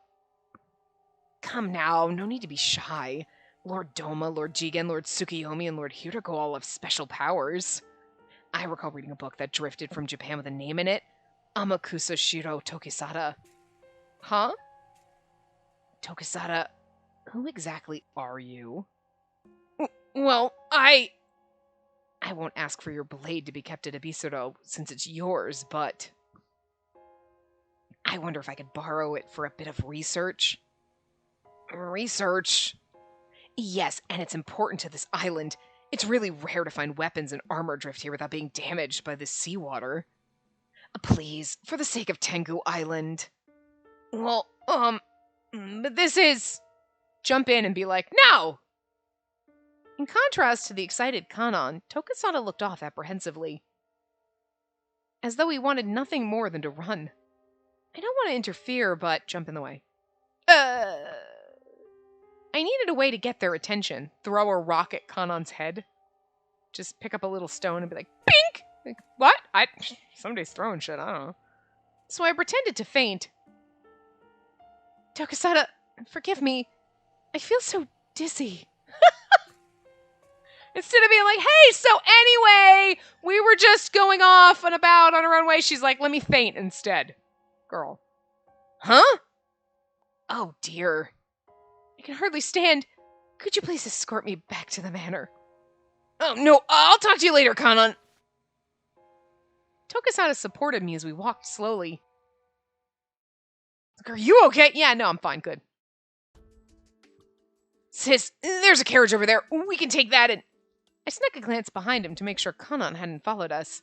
Come now, no need to be shy. Lord Doma, Lord Jigen, Lord Tsukiyomi, and Lord Hiroko all have special powers. I recall reading a book that drifted from Japan with a name in it. Amakusa Shiro Tokisada. Huh? Tokisada, who exactly are you? Well, I won't ask for your blade to be kept at Abisuro since it's yours, but I wonder if I could borrow it for a bit of research. Research? Yes, and it's important to this island. It's really rare to find weapons and armor drift here without being damaged by the seawater. Please, for the sake of Tengu Island. Well, but this is... Jump in and be like, no! In contrast to the excited Kanan, Tokisada looked off apprehensively, as though he wanted nothing more than to run. I don't want to interfere, but jump in the way. I needed a way to get their attention. Throw a rock at Kanan's head. Just pick up a little stone and be like, pink! Like, what? Somebody's throwing shit, I don't know. So I pretended to faint. Tokisada, forgive me. I feel so dizzy. Instead of being like, hey, so anyway, we were just going off and about on our own way, she's like, let me faint instead. Girl. Huh? Oh, dear. I can hardly stand. Could you please escort me back to the manor? Oh, no, I'll talk to you later, Kanan. Tokisada supported me as we walked slowly. Are you okay? Yeah, no, I'm fine, good. Sis, there's a carriage over there. We can take that and... I snuck a glance behind him to make sure Kanan hadn't followed us.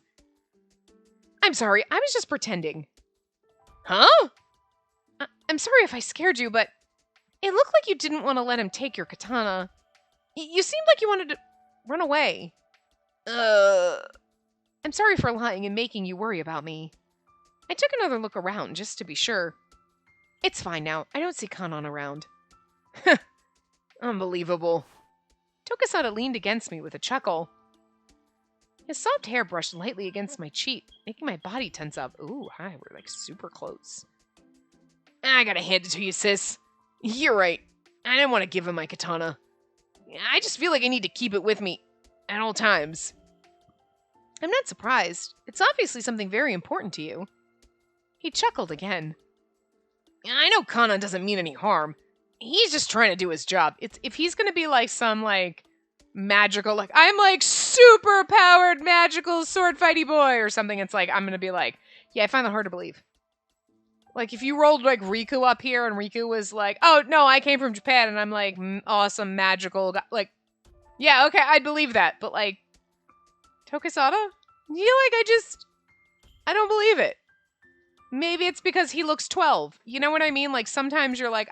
I'm sorry, I was just pretending. Huh? I'm sorry if I scared you, but it looked like you didn't want to let him take your katana. You seemed like you wanted to run away. I'm sorry for lying and making you worry about me. I took another look around just to be sure. It's fine now. I don't see Kanan around. Unbelievable. Tokisada leaned against me with a chuckle. His soft hair brushed lightly against my cheek, making my body tense up. Ooh, hi, we're like super close. I gotta hand it to you, sis. You're right. I didn't want to give him my katana. I just feel like I need to keep it with me at all times. I'm not surprised. It's obviously something very important to you. He chuckled again. I know Kanan doesn't mean any harm. He's just trying to do his job. If he's gonna be like some like magical, like I'm like super powered magical sword fighty boy or something, it's like I'm gonna be like, yeah, I find that hard to believe. Like if you rolled like Riku up here and Riku was like, oh no, I came from Japan and I'm like awesome magical guy. Like, yeah, okay, I'd believe that, but like Tokisada, you like I just I don't believe it. Maybe it's because he looks 12. You know what I mean? Like, sometimes you're like,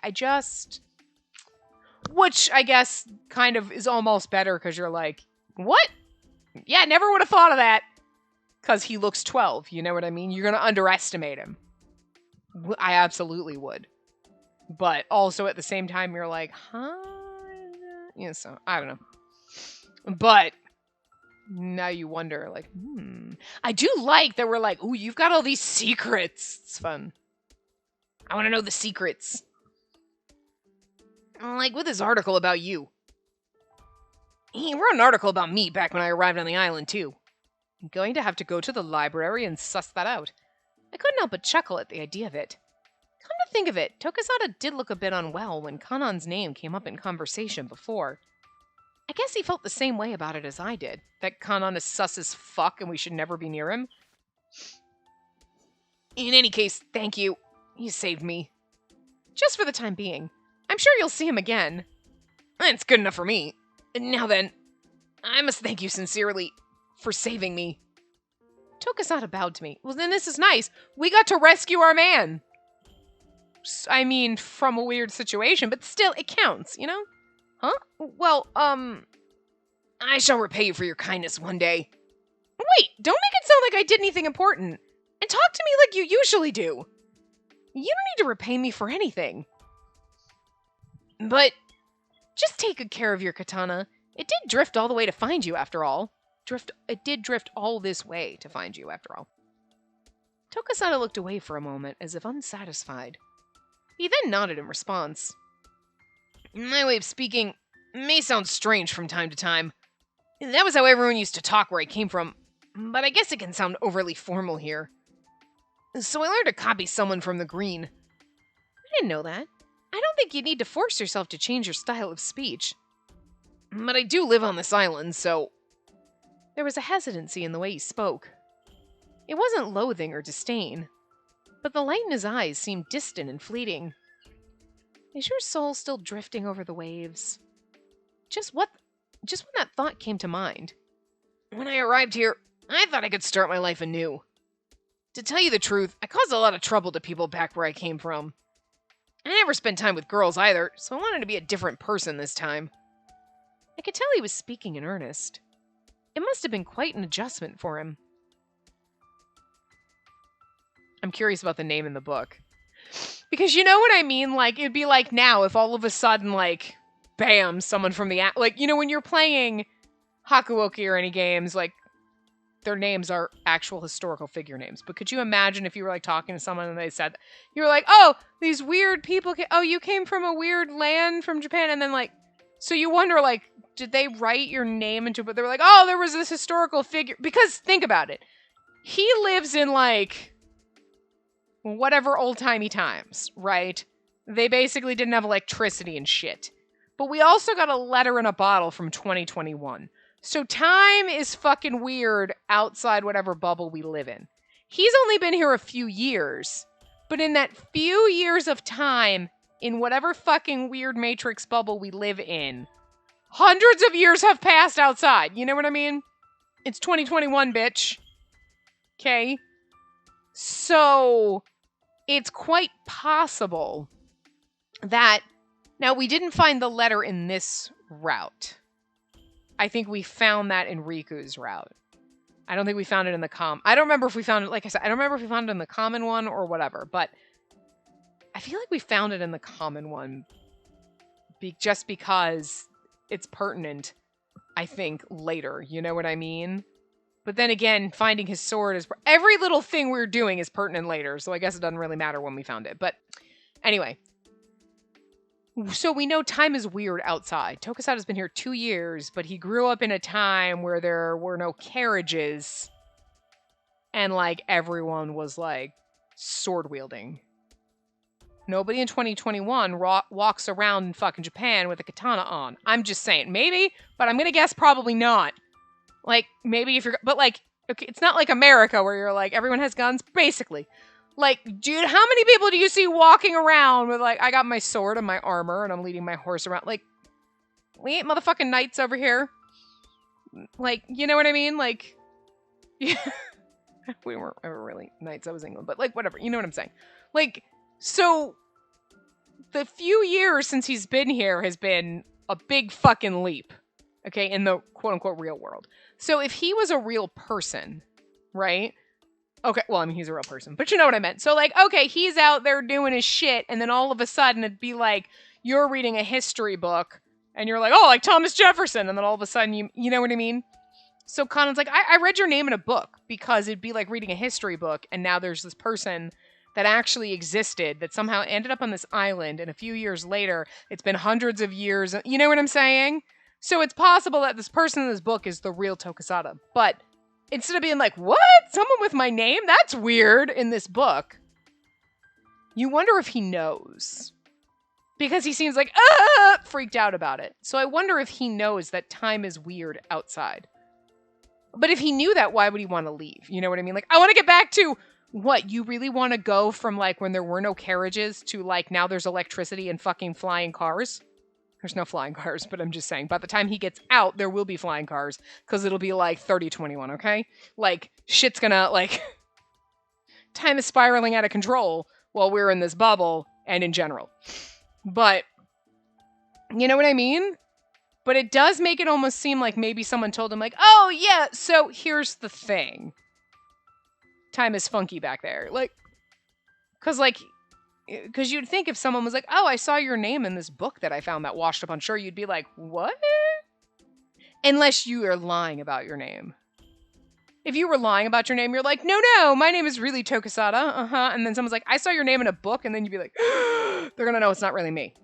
which I guess kind of is almost better because you're like, what? Yeah, never would have thought of that. Because he looks 12. You know what I mean? You're going to underestimate him. I absolutely would. But also at the same time, you're like, huh? Yeah, so, I don't know. But now you wonder, like, I do like that we're like, ooh, you've got all these secrets. It's fun. I want to know the secrets. Like with his article about you. He wrote an article about me back when I arrived on the island, too. I'm going to have to go to the library and suss that out. I couldn't help but chuckle at the idea of it. Come to think of it, Tokazada did look a bit unwell when Kanan's name came up in conversation before. I guess he felt the same way about it as I did, that Kanan is sus as fuck and we should never be near him. In any case, thank you. You saved me. Just for the time being. I'm sure you'll see him again. It's good enough for me. Now then, I must thank you sincerely for saving me. Tokazada bowed to me. Well, then this is nice. We got to rescue our man. I mean, from a weird situation, but still, it counts, you know? Huh? Well, I shall repay you for your kindness one day. Wait, don't make it sound like I did anything important. And talk to me like you usually do. You don't need to repay me for anything. But just take good care of your katana. It did drift all the way to find you, after all. It did drift all this way to find you, after all. Tokazada looked away for a moment, as if unsatisfied. He then nodded in response. My way of speaking may sound strange from time to time. That was how everyone used to talk where I came from, but I guess it can sound overly formal here. So I learned to copy someone from the green. I didn't know that. I don't think you need to force yourself to change your style of speech. But I do live on this island, so... There was a hesitancy in the way he spoke. It wasn't loathing or disdain, but the light in his eyes seemed distant and fleeting. Is your soul still drifting over the waves? Just when that thought came to mind. When I arrived here, I thought I could start my life anew. To tell you the truth, I caused a lot of trouble to people back where I came from. I never spent time with girls either, so I wanted to be a different person this time. I could tell he was speaking in earnest. It must have been quite an adjustment for him. I'm curious about the name in the book. Because you know what I mean? Like, it'd be like now if all of a sudden, like, bam, someone from the... Like, you know, when you're playing Hakuoki or any games, like, their names are actual historical figure names. But could you imagine if you were, like, talking to someone and they said... You were like, oh, these weird people... Oh, you came from a weird land from Japan, and then, like... So you wonder, like, did they write your name into... But they were like, oh, there was this historical figure... Because, think about it. He lives in, like... whatever old-timey times, right? They basically didn't have electricity and shit. But we also got a letter in a bottle from 2021. So time is fucking weird outside whatever bubble we live in. He's only been here a few years. But in that few years of time, in whatever fucking weird matrix bubble we live in, hundreds of years have passed outside. You know what I mean? It's 2021, bitch. Okay? So... it's quite possible that... Now, we didn't find the letter in this route. I think we found that in Riku's route. I don't think we found it in the I don't remember if we found it... Like I said, I don't remember if we found it in the common one or whatever, but... I feel like we found it in the common one. Just because it's pertinent, I think, later. You know what I mean? But then again, finding his sword is... Every little thing we're doing is pertinent later, so I guess it doesn't really matter when we found it. But anyway. So we know time is weird outside. Tokazada's been here 2 years, but he grew up in a time where there were no carriages. And, like, everyone was, like, sword-wielding. Nobody in 2021 walks around in fucking Japan with a katana on. I'm just saying. Maybe, but I'm gonna guess probably not. Like, maybe if you're... But, like, okay, it's not like America where you're like, everyone has guns. Basically. Like, dude, how many people do you see walking around with, like, I got my sword and my armor and I'm leading my horse around? Like, we ain't motherfucking knights over here. Like, you know what I mean? Like, yeah. We weren't ever really knights. I was England, but like whatever. You know what I'm saying? Like, so the few years since he's been here has been a big fucking leap. Okay, in the quote unquote real world. So if he was a real person, right? Okay, well, I mean, he's a real person, but you know what I meant. So, like, okay, he's out there doing his shit, and then all of a sudden it'd be like, you're reading a history book, and you're like, oh, like Thomas Jefferson, and then all of a sudden you know what I mean? So Conan's like, I read your name in a book, because it'd be like reading a history book, and now there's this person that actually existed that somehow ended up on this island, and a few years later, it's been hundreds of years, you know what I'm saying? So it's possible that this person in this book is the real Tokasada, but instead of being like, what? Someone with my name? That's weird in this book. You wonder if he knows. Because he seems like, freaked out about it. So I wonder if he knows that time is weird outside. But if he knew that, why would he want to leave? You know what I mean? Like, I want to get back to, what, you really want to go from, like, when there were no carriages to, like, now there's electricity and fucking flying cars? There's no flying cars, but I'm just saying, by the time he gets out, there will be flying cars, because it'll be like 3021, okay? Like, shit's gonna, like, time is spiraling out of control while we're in this bubble, and in general. But, you know what I mean? But it does make it almost seem like maybe someone told him, like, oh, yeah, so here's the thing. Time is funky back there. Like, because you'd think if someone was like, oh, I saw your name in this book that I found that washed up on shore, you'd be like, what? Unless you are lying about your name. If you were lying about your name, you're like, no, my name is really Tokasada, and then someone's like, I saw your name in a book, and then you'd be like, they're gonna know it's not really me.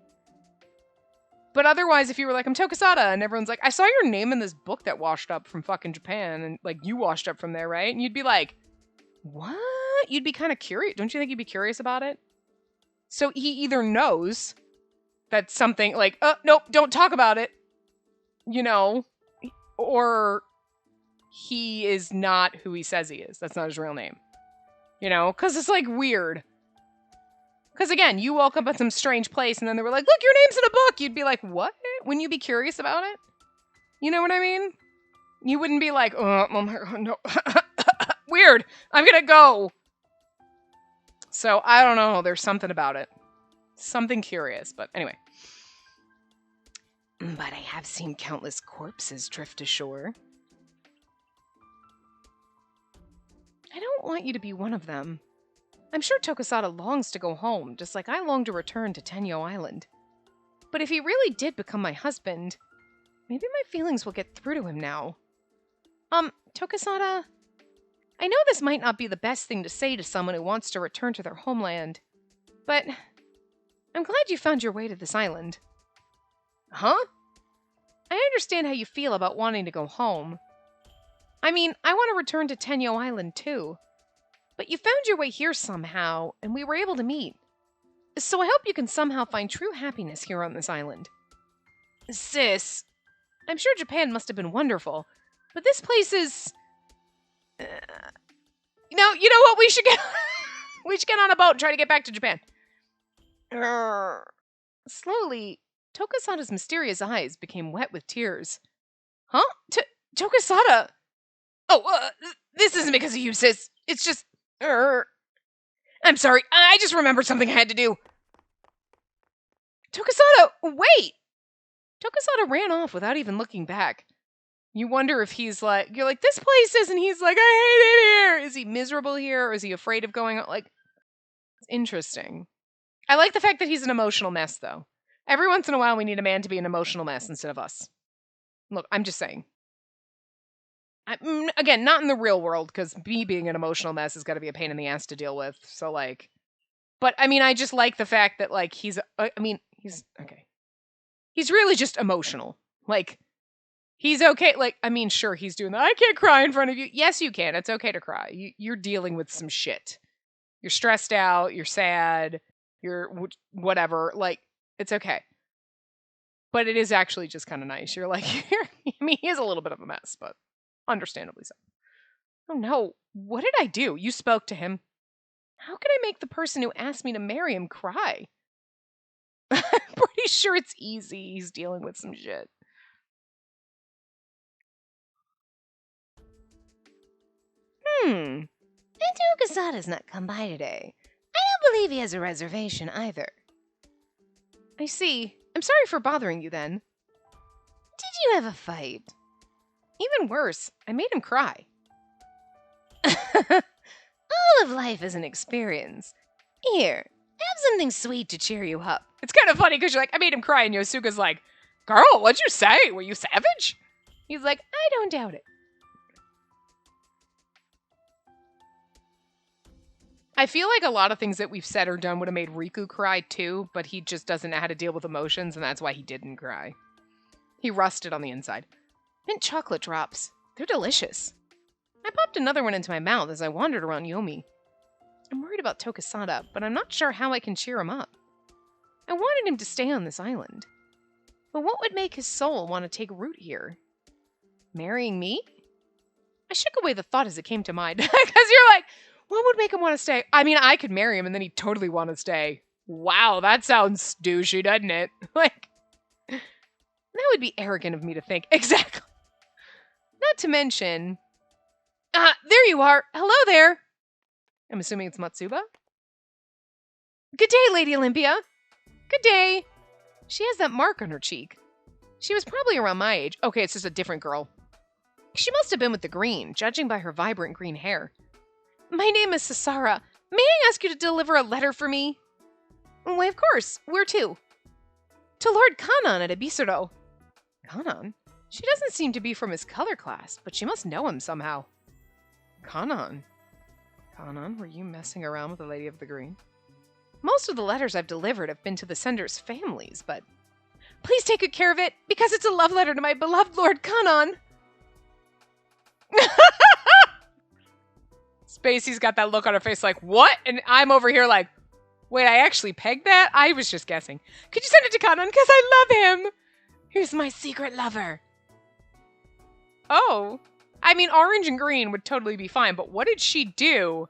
But otherwise, if you were like, I'm Tokasada, and everyone's like, I saw your name in this book that washed up from fucking Japan, and like, you washed up from there, right? And you'd be like, what? You'd be kind of curious. Don't you think you'd be curious about it? So he either knows that something like, oh, nope, don't talk about it, you know, or he is not who he says he is. That's not his real name, you know, because it's like weird. Because again, you woke up at some strange place and then they were like, look, your name's in a book. You'd be like, what? Wouldn't you be curious about it? You know what I mean? You wouldn't be like, oh my God, no. Weird. I'm going to go. So I don't know. There's something about it. Something curious. But anyway. But I have seen countless corpses drift ashore. I don't want you to be one of them. I'm sure Tokasada longs to go home, just like I long to return to Tenyo Island. But if he really did become my husband, maybe my feelings will get through to him now. Tokasada, I know this might not be the best thing to say to someone who wants to return to their homeland, but I'm glad you found your way to this island. Huh? I understand how you feel about wanting to go home. I mean, I want to return to Tenyo Island too. But you found your way here somehow, and we were able to meet. So I hope you can somehow find true happiness here on this island. Sis, I'm sure Japan must have been wonderful, but this place is... you know what? We should get on a boat and try to get back to Japan. Slowly, Tokasada's mysterious eyes became wet with tears. Huh? Tokasada! Oh, this isn't because of you, sis. It's just... I'm sorry. I just remembered something I had to do. Tokasada, wait! Tokasada ran off without even looking back. You wonder if he's like, you're like, this place isn't, he's like, I hate it here. Is he miserable here, or is he afraid of going out? Like, it's interesting. I like the fact that he's an emotional mess, though. Every once in a while, we need a man to be an emotional mess instead of us. Look, I'm just saying. Again, not in the real world, because me being an emotional mess has got to be a pain in the ass to deal with. So, like, but I mean, I just like the fact that, like, he's okay. He's really just emotional. Like, he's okay. Like, I mean, sure, he's doing that. I can't cry in front of you. Yes, you can. It's okay to cry. You're dealing with some shit. You're stressed out. You're sad. You're whatever. Like, it's okay. But it is actually just kind of nice. You're like, I mean, he is a little bit of a mess, but understandably so. Oh no, what did I do? You spoke to him. How can I make the person who asked me to marry him cry? I'm pretty sure it's easy. He's dealing with some shit. Tokusada's not come by today. I don't believe he has a reservation either. I see. I'm sorry for bothering you then. Did you have a fight? Even worse, I made him cry. All of life is an experience. Here, have something sweet to cheer you up. It's kind of funny because you're like, I made him cry, and Yosuke's like, girl, what'd you say? Were you savage? He's like, I don't doubt it. I feel like a lot of things that we've said or done would have made Riku cry too, but he just doesn't know how to deal with emotions, and that's why he didn't cry. He rusted on the inside. Mint chocolate drops. They're delicious. I popped another one into my mouth as I wandered around Yomi. I'm worried about Tokusada, but I'm not sure how I can cheer him up. I wanted him to stay on this island. But what would make his soul want to take root here? Marrying me? I shook away the thought as it came to mind. Because you're like, what would make him want to stay? I mean, I could marry him and then he'd totally want to stay. Wow, that sounds douchey, doesn't it? Like, that would be arrogant of me to think. Exactly. Not to mention... there you are. Hello there. I'm assuming it's Matsuba? Good day, Lady Olympia. Good day. She has that mark on her cheek. She was probably around my age. Okay, it's just a different girl. She must have been with the green, judging by her vibrant green hair. My name is Sasara. May I ask you to deliver a letter for me? Why, of course. Where to? To Lord Kanan at Ibisuro. Kanan? She doesn't seem to be from his color class, but she must know him somehow. Kanan? Kanan, were you messing around with the Lady of the Green? Most of the letters I've delivered have been to the senders' families, but... Please take good care of it, because it's a love letter to my beloved Lord Kanan. Spacey's got that look on her face like, what? And I'm over here like, wait, I actually pegged that? I was just guessing. Could you send it to Kanan? Because I love him. Here's my secret lover. Oh. I mean, orange and green would totally be fine, but what did she do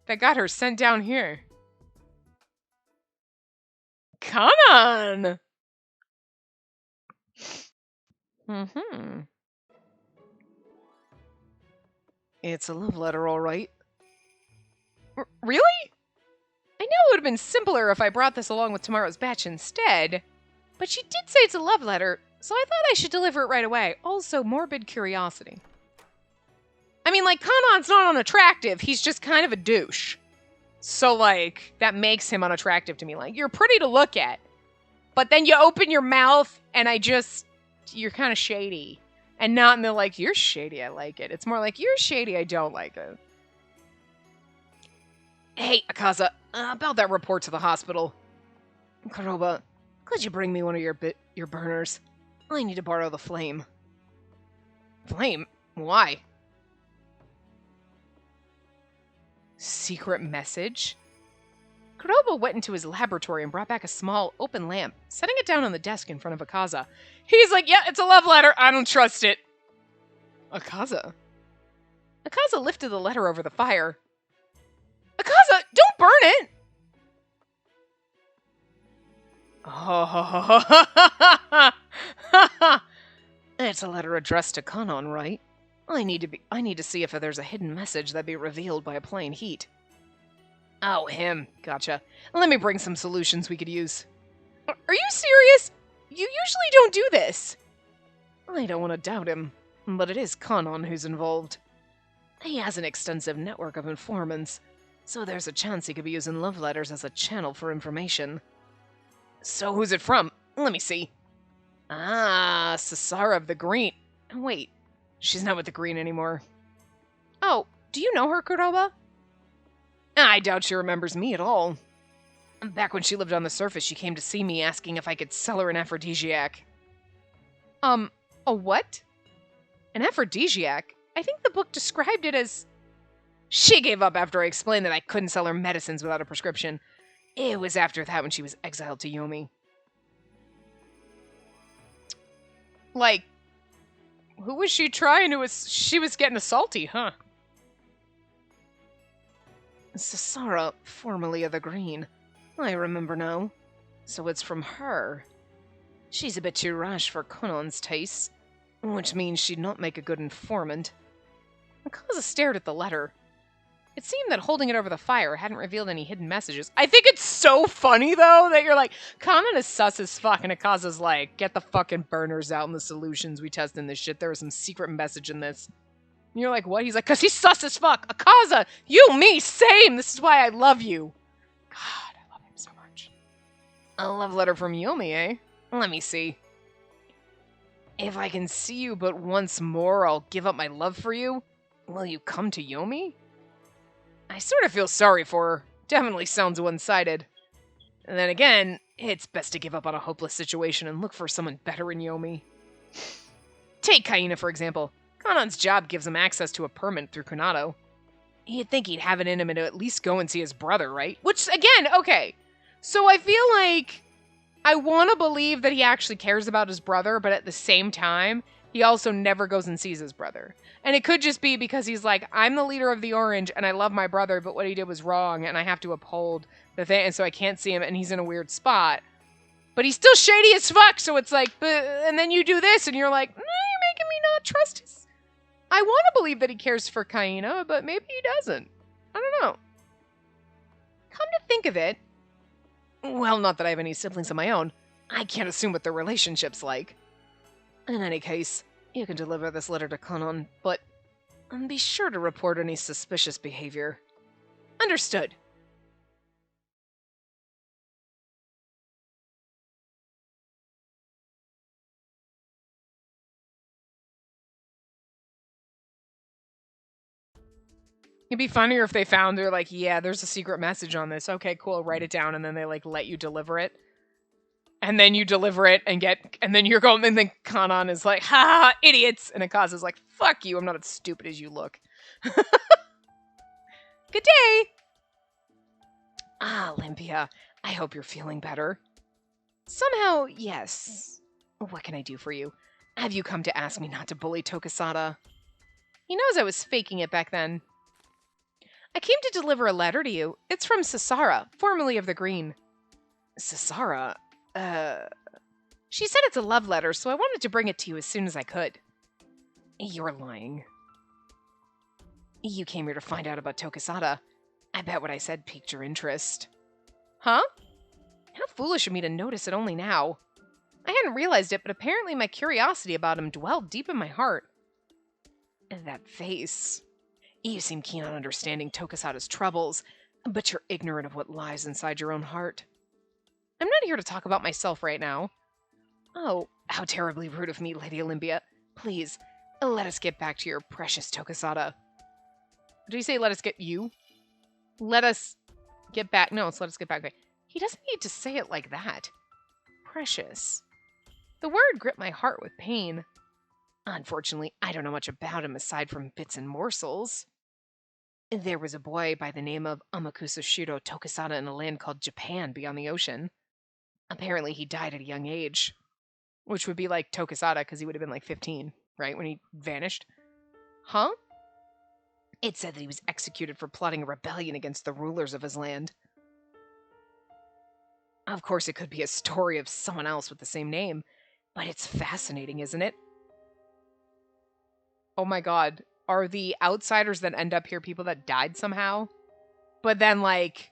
that got her sent down here? Kanan! Mm-hmm. It's a love letter, all right. Really? I know it would have been simpler if I brought this along with tomorrow's batch instead, but she did say it's a love letter, so I thought I should deliver it right away. Also, morbid curiosity. I mean, like, Kanan's not unattractive, he's just kind of a douche. So, like, that makes him unattractive to me. Like, you're pretty to look at, but then you open your mouth, and you're kind of shady. And not in the, like, you're shady, I like it. It's more like, you're shady, I don't like it. Hey, Akaza, about that report to the hospital. Karoba, could you bring me one of your burners? I need to borrow the flame. Flame? Why? Secret message? Karoba went into his laboratory and brought back a small, open lamp, setting it down on the desk in front of Akaza. He's like, yeah, it's a love letter. I don't trust it. Akaza? Akaza lifted the letter over the fire. Akaza, don't burn it! Oh, it's a letter addressed to Kanan, right? I need to see if there's a hidden message that'd be revealed by applying heat. Oh, him. Gotcha. Let me bring some solutions we could use. Are you serious? You usually don't do this. I don't want to doubt him, but it is Kanan who's involved. He has an extensive network of informants, so there's a chance he could be using love letters as a channel for information. So who's it from? Let me see. Ah, Sasara of the Green. Wait, she's not with the Green anymore. Oh, do you know her, Kuroba? I doubt she remembers me at all. Back when she lived on the surface, she came to see me asking if I could sell her an aphrodisiac. A what? An aphrodisiac? I think the book described it as... She gave up after I explained that I couldn't sell her medicines without a prescription. It was after that when she was exiled to Yomi. Like, who was she trying to... She was getting salty, huh? Sasara, formerly of the Green. I remember now. So it's from her. She's a bit too rash for Kanan's taste, which means she'd not make a good informant. Akaza stared at the letter. It seemed that holding it over the fire hadn't revealed any hidden messages. I think it's so funny, though, that you're like, Kanan is sus as fuck, and Akaza's like, get the fucking burners out and the solutions we test in this shit. There was some secret message in this. And you're like, what? He's like, because he's sus as fuck. Akaza, you, me, same. This is why I love you. God, I love him so much. A love letter from Yomi, eh? Let me see. If I can see you but once more, I'll give up my love for you. Will you come to Yomi? I sort of feel sorry for her. Definitely sounds one-sided. And then again, it's best to give up on a hopeless situation and look for someone better in Yomi. Take Kaina, for example. Kanan's job gives him access to a permit through Kunado. You'd think he'd have it in him to at least go and see his brother, right? Which, again, okay. So I feel like I want to believe that he actually cares about his brother, but at the same time, he also never goes and sees his brother. And it could just be because he's like, I'm the leader of the Orange, and I love my brother, but what he did was wrong, and I have to uphold the thing, and so I can't see him, and he's in a weird spot. But he's still shady as fuck, so it's like, and then you do this, and you're like, no, you're making me not trust his... I want to believe that he cares for Kaina, but maybe he doesn't. I don't know. Come to think of it, well, not that I have any siblings of my own, I can't assume what their relationship's like. In any case, you can deliver this letter to Kanan, but be sure to report any suspicious behavior. Understood. It'd be funnier if they found, they're like, yeah, there's a secret message on this. Okay, cool, write it down, and then they, like, let you deliver it. And then you deliver it and then you're going, and then Kanan is like, ha, idiots! And Akaza's like, fuck you, I'm not as stupid as you look. Good day! Ah, Olympia, I hope you're feeling better. Somehow, yes. What can I do for you? Have you come to ask me not to bully Tokisada? He knows I was faking it back then. I came to deliver a letter to you. It's from Sasara, formerly of the Green. Sasara? She said it's a love letter, so I wanted to bring it to you as soon as I could. You're lying. You came here to find out about Tokisada. I bet what I said piqued your interest. Huh? How foolish of me to notice it only now. I hadn't realized it, but apparently my curiosity about him dwelled deep in my heart. And that face. You seem keen on understanding Tokisada's troubles, but you're ignorant of what lies inside your own heart. I'm not here to talk about myself right now. Oh, how terribly rude of me, Lady Olympia. Please, let us get back to your precious Tokisada. Did he say let us get you? Let us get back. No, it's let us get back. Okay. He doesn't need to say it like that. Precious. The word gripped my heart with pain. Unfortunately, I don't know much about him aside from bits and morsels. There was a boy by the name of Amakusa Shiro Tokisada in a land called Japan beyond the ocean. Apparently he died at a young age. Which would be like Tokisada, because he would have been like 15, right, when he vanished. Huh? It said that he was executed for plotting a rebellion against the rulers of his land. Of course, it could be a story of someone else with the same name, but it's fascinating, isn't it? Oh my god. Are the outsiders that end up here people that died somehow? But then, like...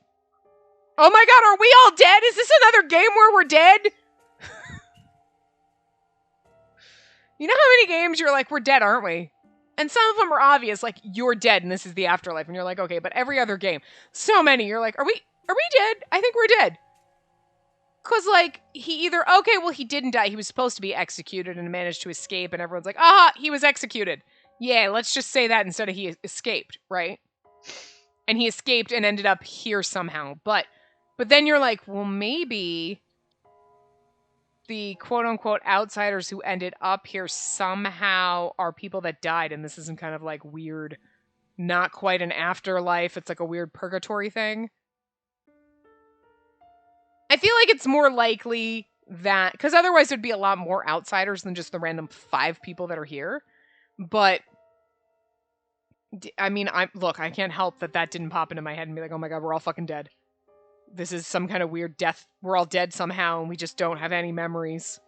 Oh my god, are we all dead? Is this another game where we're dead? You know how many games you're like, we're dead, aren't we? And some of them are obvious, like, you're dead and this is the afterlife. And you're like, okay, but every other game, so many, you're like, are we dead? I think we're dead. Because, like, he either, okay, well, he didn't die. He was supposed to be executed and managed to escape. And everyone's like, ah, he was executed. Yeah, let's just say that instead of he escaped, right? And he escaped and ended up here somehow. But then you're like, well, maybe the quote-unquote outsiders who ended up here somehow are people that died. And this isn't kind of like weird, not quite an afterlife. It's like a weird purgatory thing. I feel like it's more likely that, because otherwise there'd be a lot more outsiders than just the random 5 people that are here. But, I mean, look, I can't help that didn't pop into my head and be like, oh my god, we're all fucking dead. This is some kind of weird death. We're all dead somehow, and we just don't have any memories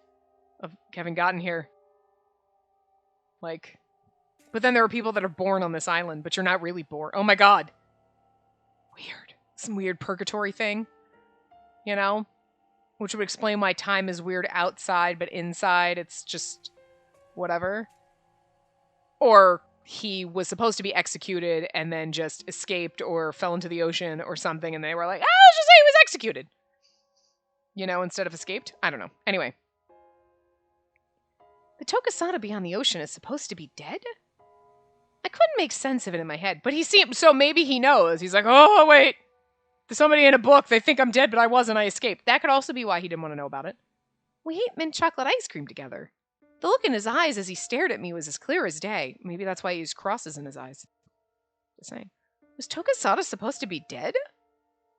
of having gotten here. Like, but then there are people that are born on this island, but you're not really born. Oh my god. Weird. Some weird purgatory thing. You know? Which would explain why time is weird outside, but inside it's just whatever. Or he was supposed to be executed and then just escaped or fell into the ocean or something, and they were like, let's just say he was executed. You know, instead of escaped? I don't know. Anyway. The Tokasada beyond the ocean is supposed to be dead? I couldn't make sense of it in my head, but he seemed, so maybe he knows. He's like, oh, wait. There's somebody in a book. They think I'm dead, but I wasn't. I escaped. That could also be why he didn't want to know about it. We ate mint chocolate ice cream together. The look in his eyes as he stared at me was as clear as day. Maybe that's why he used crosses in his eyes. Just saying. Was Tokasada supposed to be dead?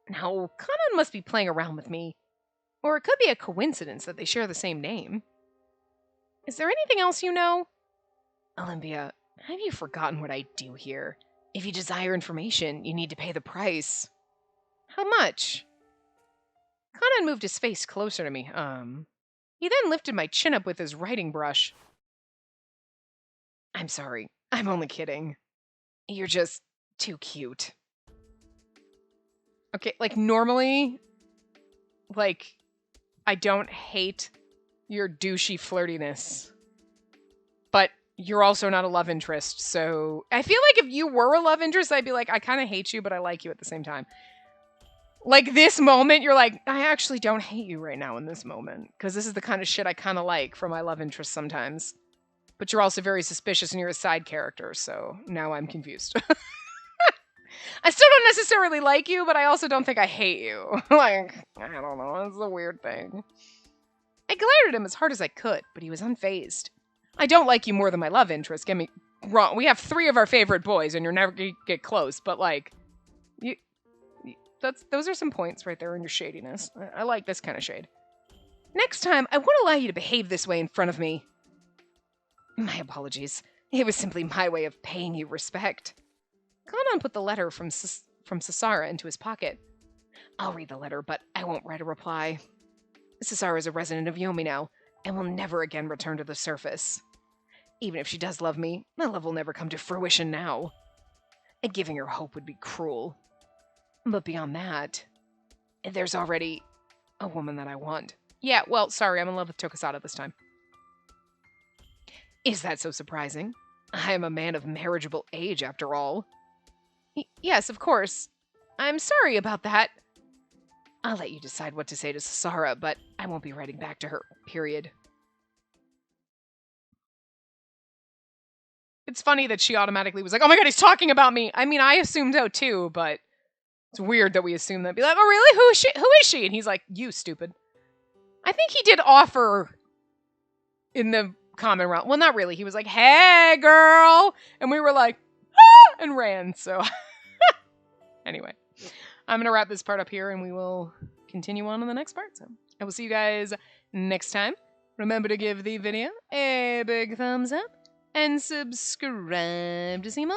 No, Kanan must be playing around with me. Or it could be a coincidence that they share the same name. Is there anything else you know? Olympia, have you forgotten what I do here? If you desire information, you need to pay the price. How much? Kanan moved his face closer to me. He then lifted my chin up with his writing brush. I'm sorry. I'm only kidding. You're just too cute. Okay, like normally, like, I don't hate your douchey flirtiness. But you're also not a love interest, so I feel like if you were a love interest, I'd be like, I kind of hate you, but I like you at the same time. Like this moment, you're like, I actually don't hate you right now in this moment. Because this is the kind of shit I kind of like for my love interest sometimes. But you're also very suspicious and you're a side character, so now I'm confused. I still don't necessarily like you, but I also don't think I hate you. Like, I don't know, it's a weird thing. I glared at him as hard as I could, but he was unfazed. I don't like you more than my love interest, get me wrong. We have 3 of our favorite boys, and you're never gonna get close, but like, those are some points right there in your shadiness. I like this kind of shade. Next time, I won't allow you to behave this way in front of me. My apologies. It was simply my way of paying you respect. Kanan put the letter from Sasara into his pocket. I'll read the letter, but I won't write a reply. Sasara is a resident of Yomi now, and will never again return to the surface. Even if she does love me, my love will never come to fruition now. And giving her hope would be cruel. But beyond that, there's already a woman that I want. Yeah, well, sorry, I'm in love with Tokasada this time. Is that so surprising? I am a man of marriageable age, after all. Yes, of course. I'm sorry about that. I'll let you decide what to say to Sasara, but I won't be writing back to her, period. It's funny that she automatically was like, oh my god, he's talking about me! I mean, I assumed so too, but it's weird that we assume that. Be like, oh really? Who is she? And he's like, you stupid. I think he did offer in the common realm. Well, not really. He was like, hey, girl! And we were like, ah! And ran, so... Anyway, I'm going to wrap this part up here, and we will continue on in the next part. So I will see you guys next time. Remember to give the video a big thumbs up, and subscribe to see more.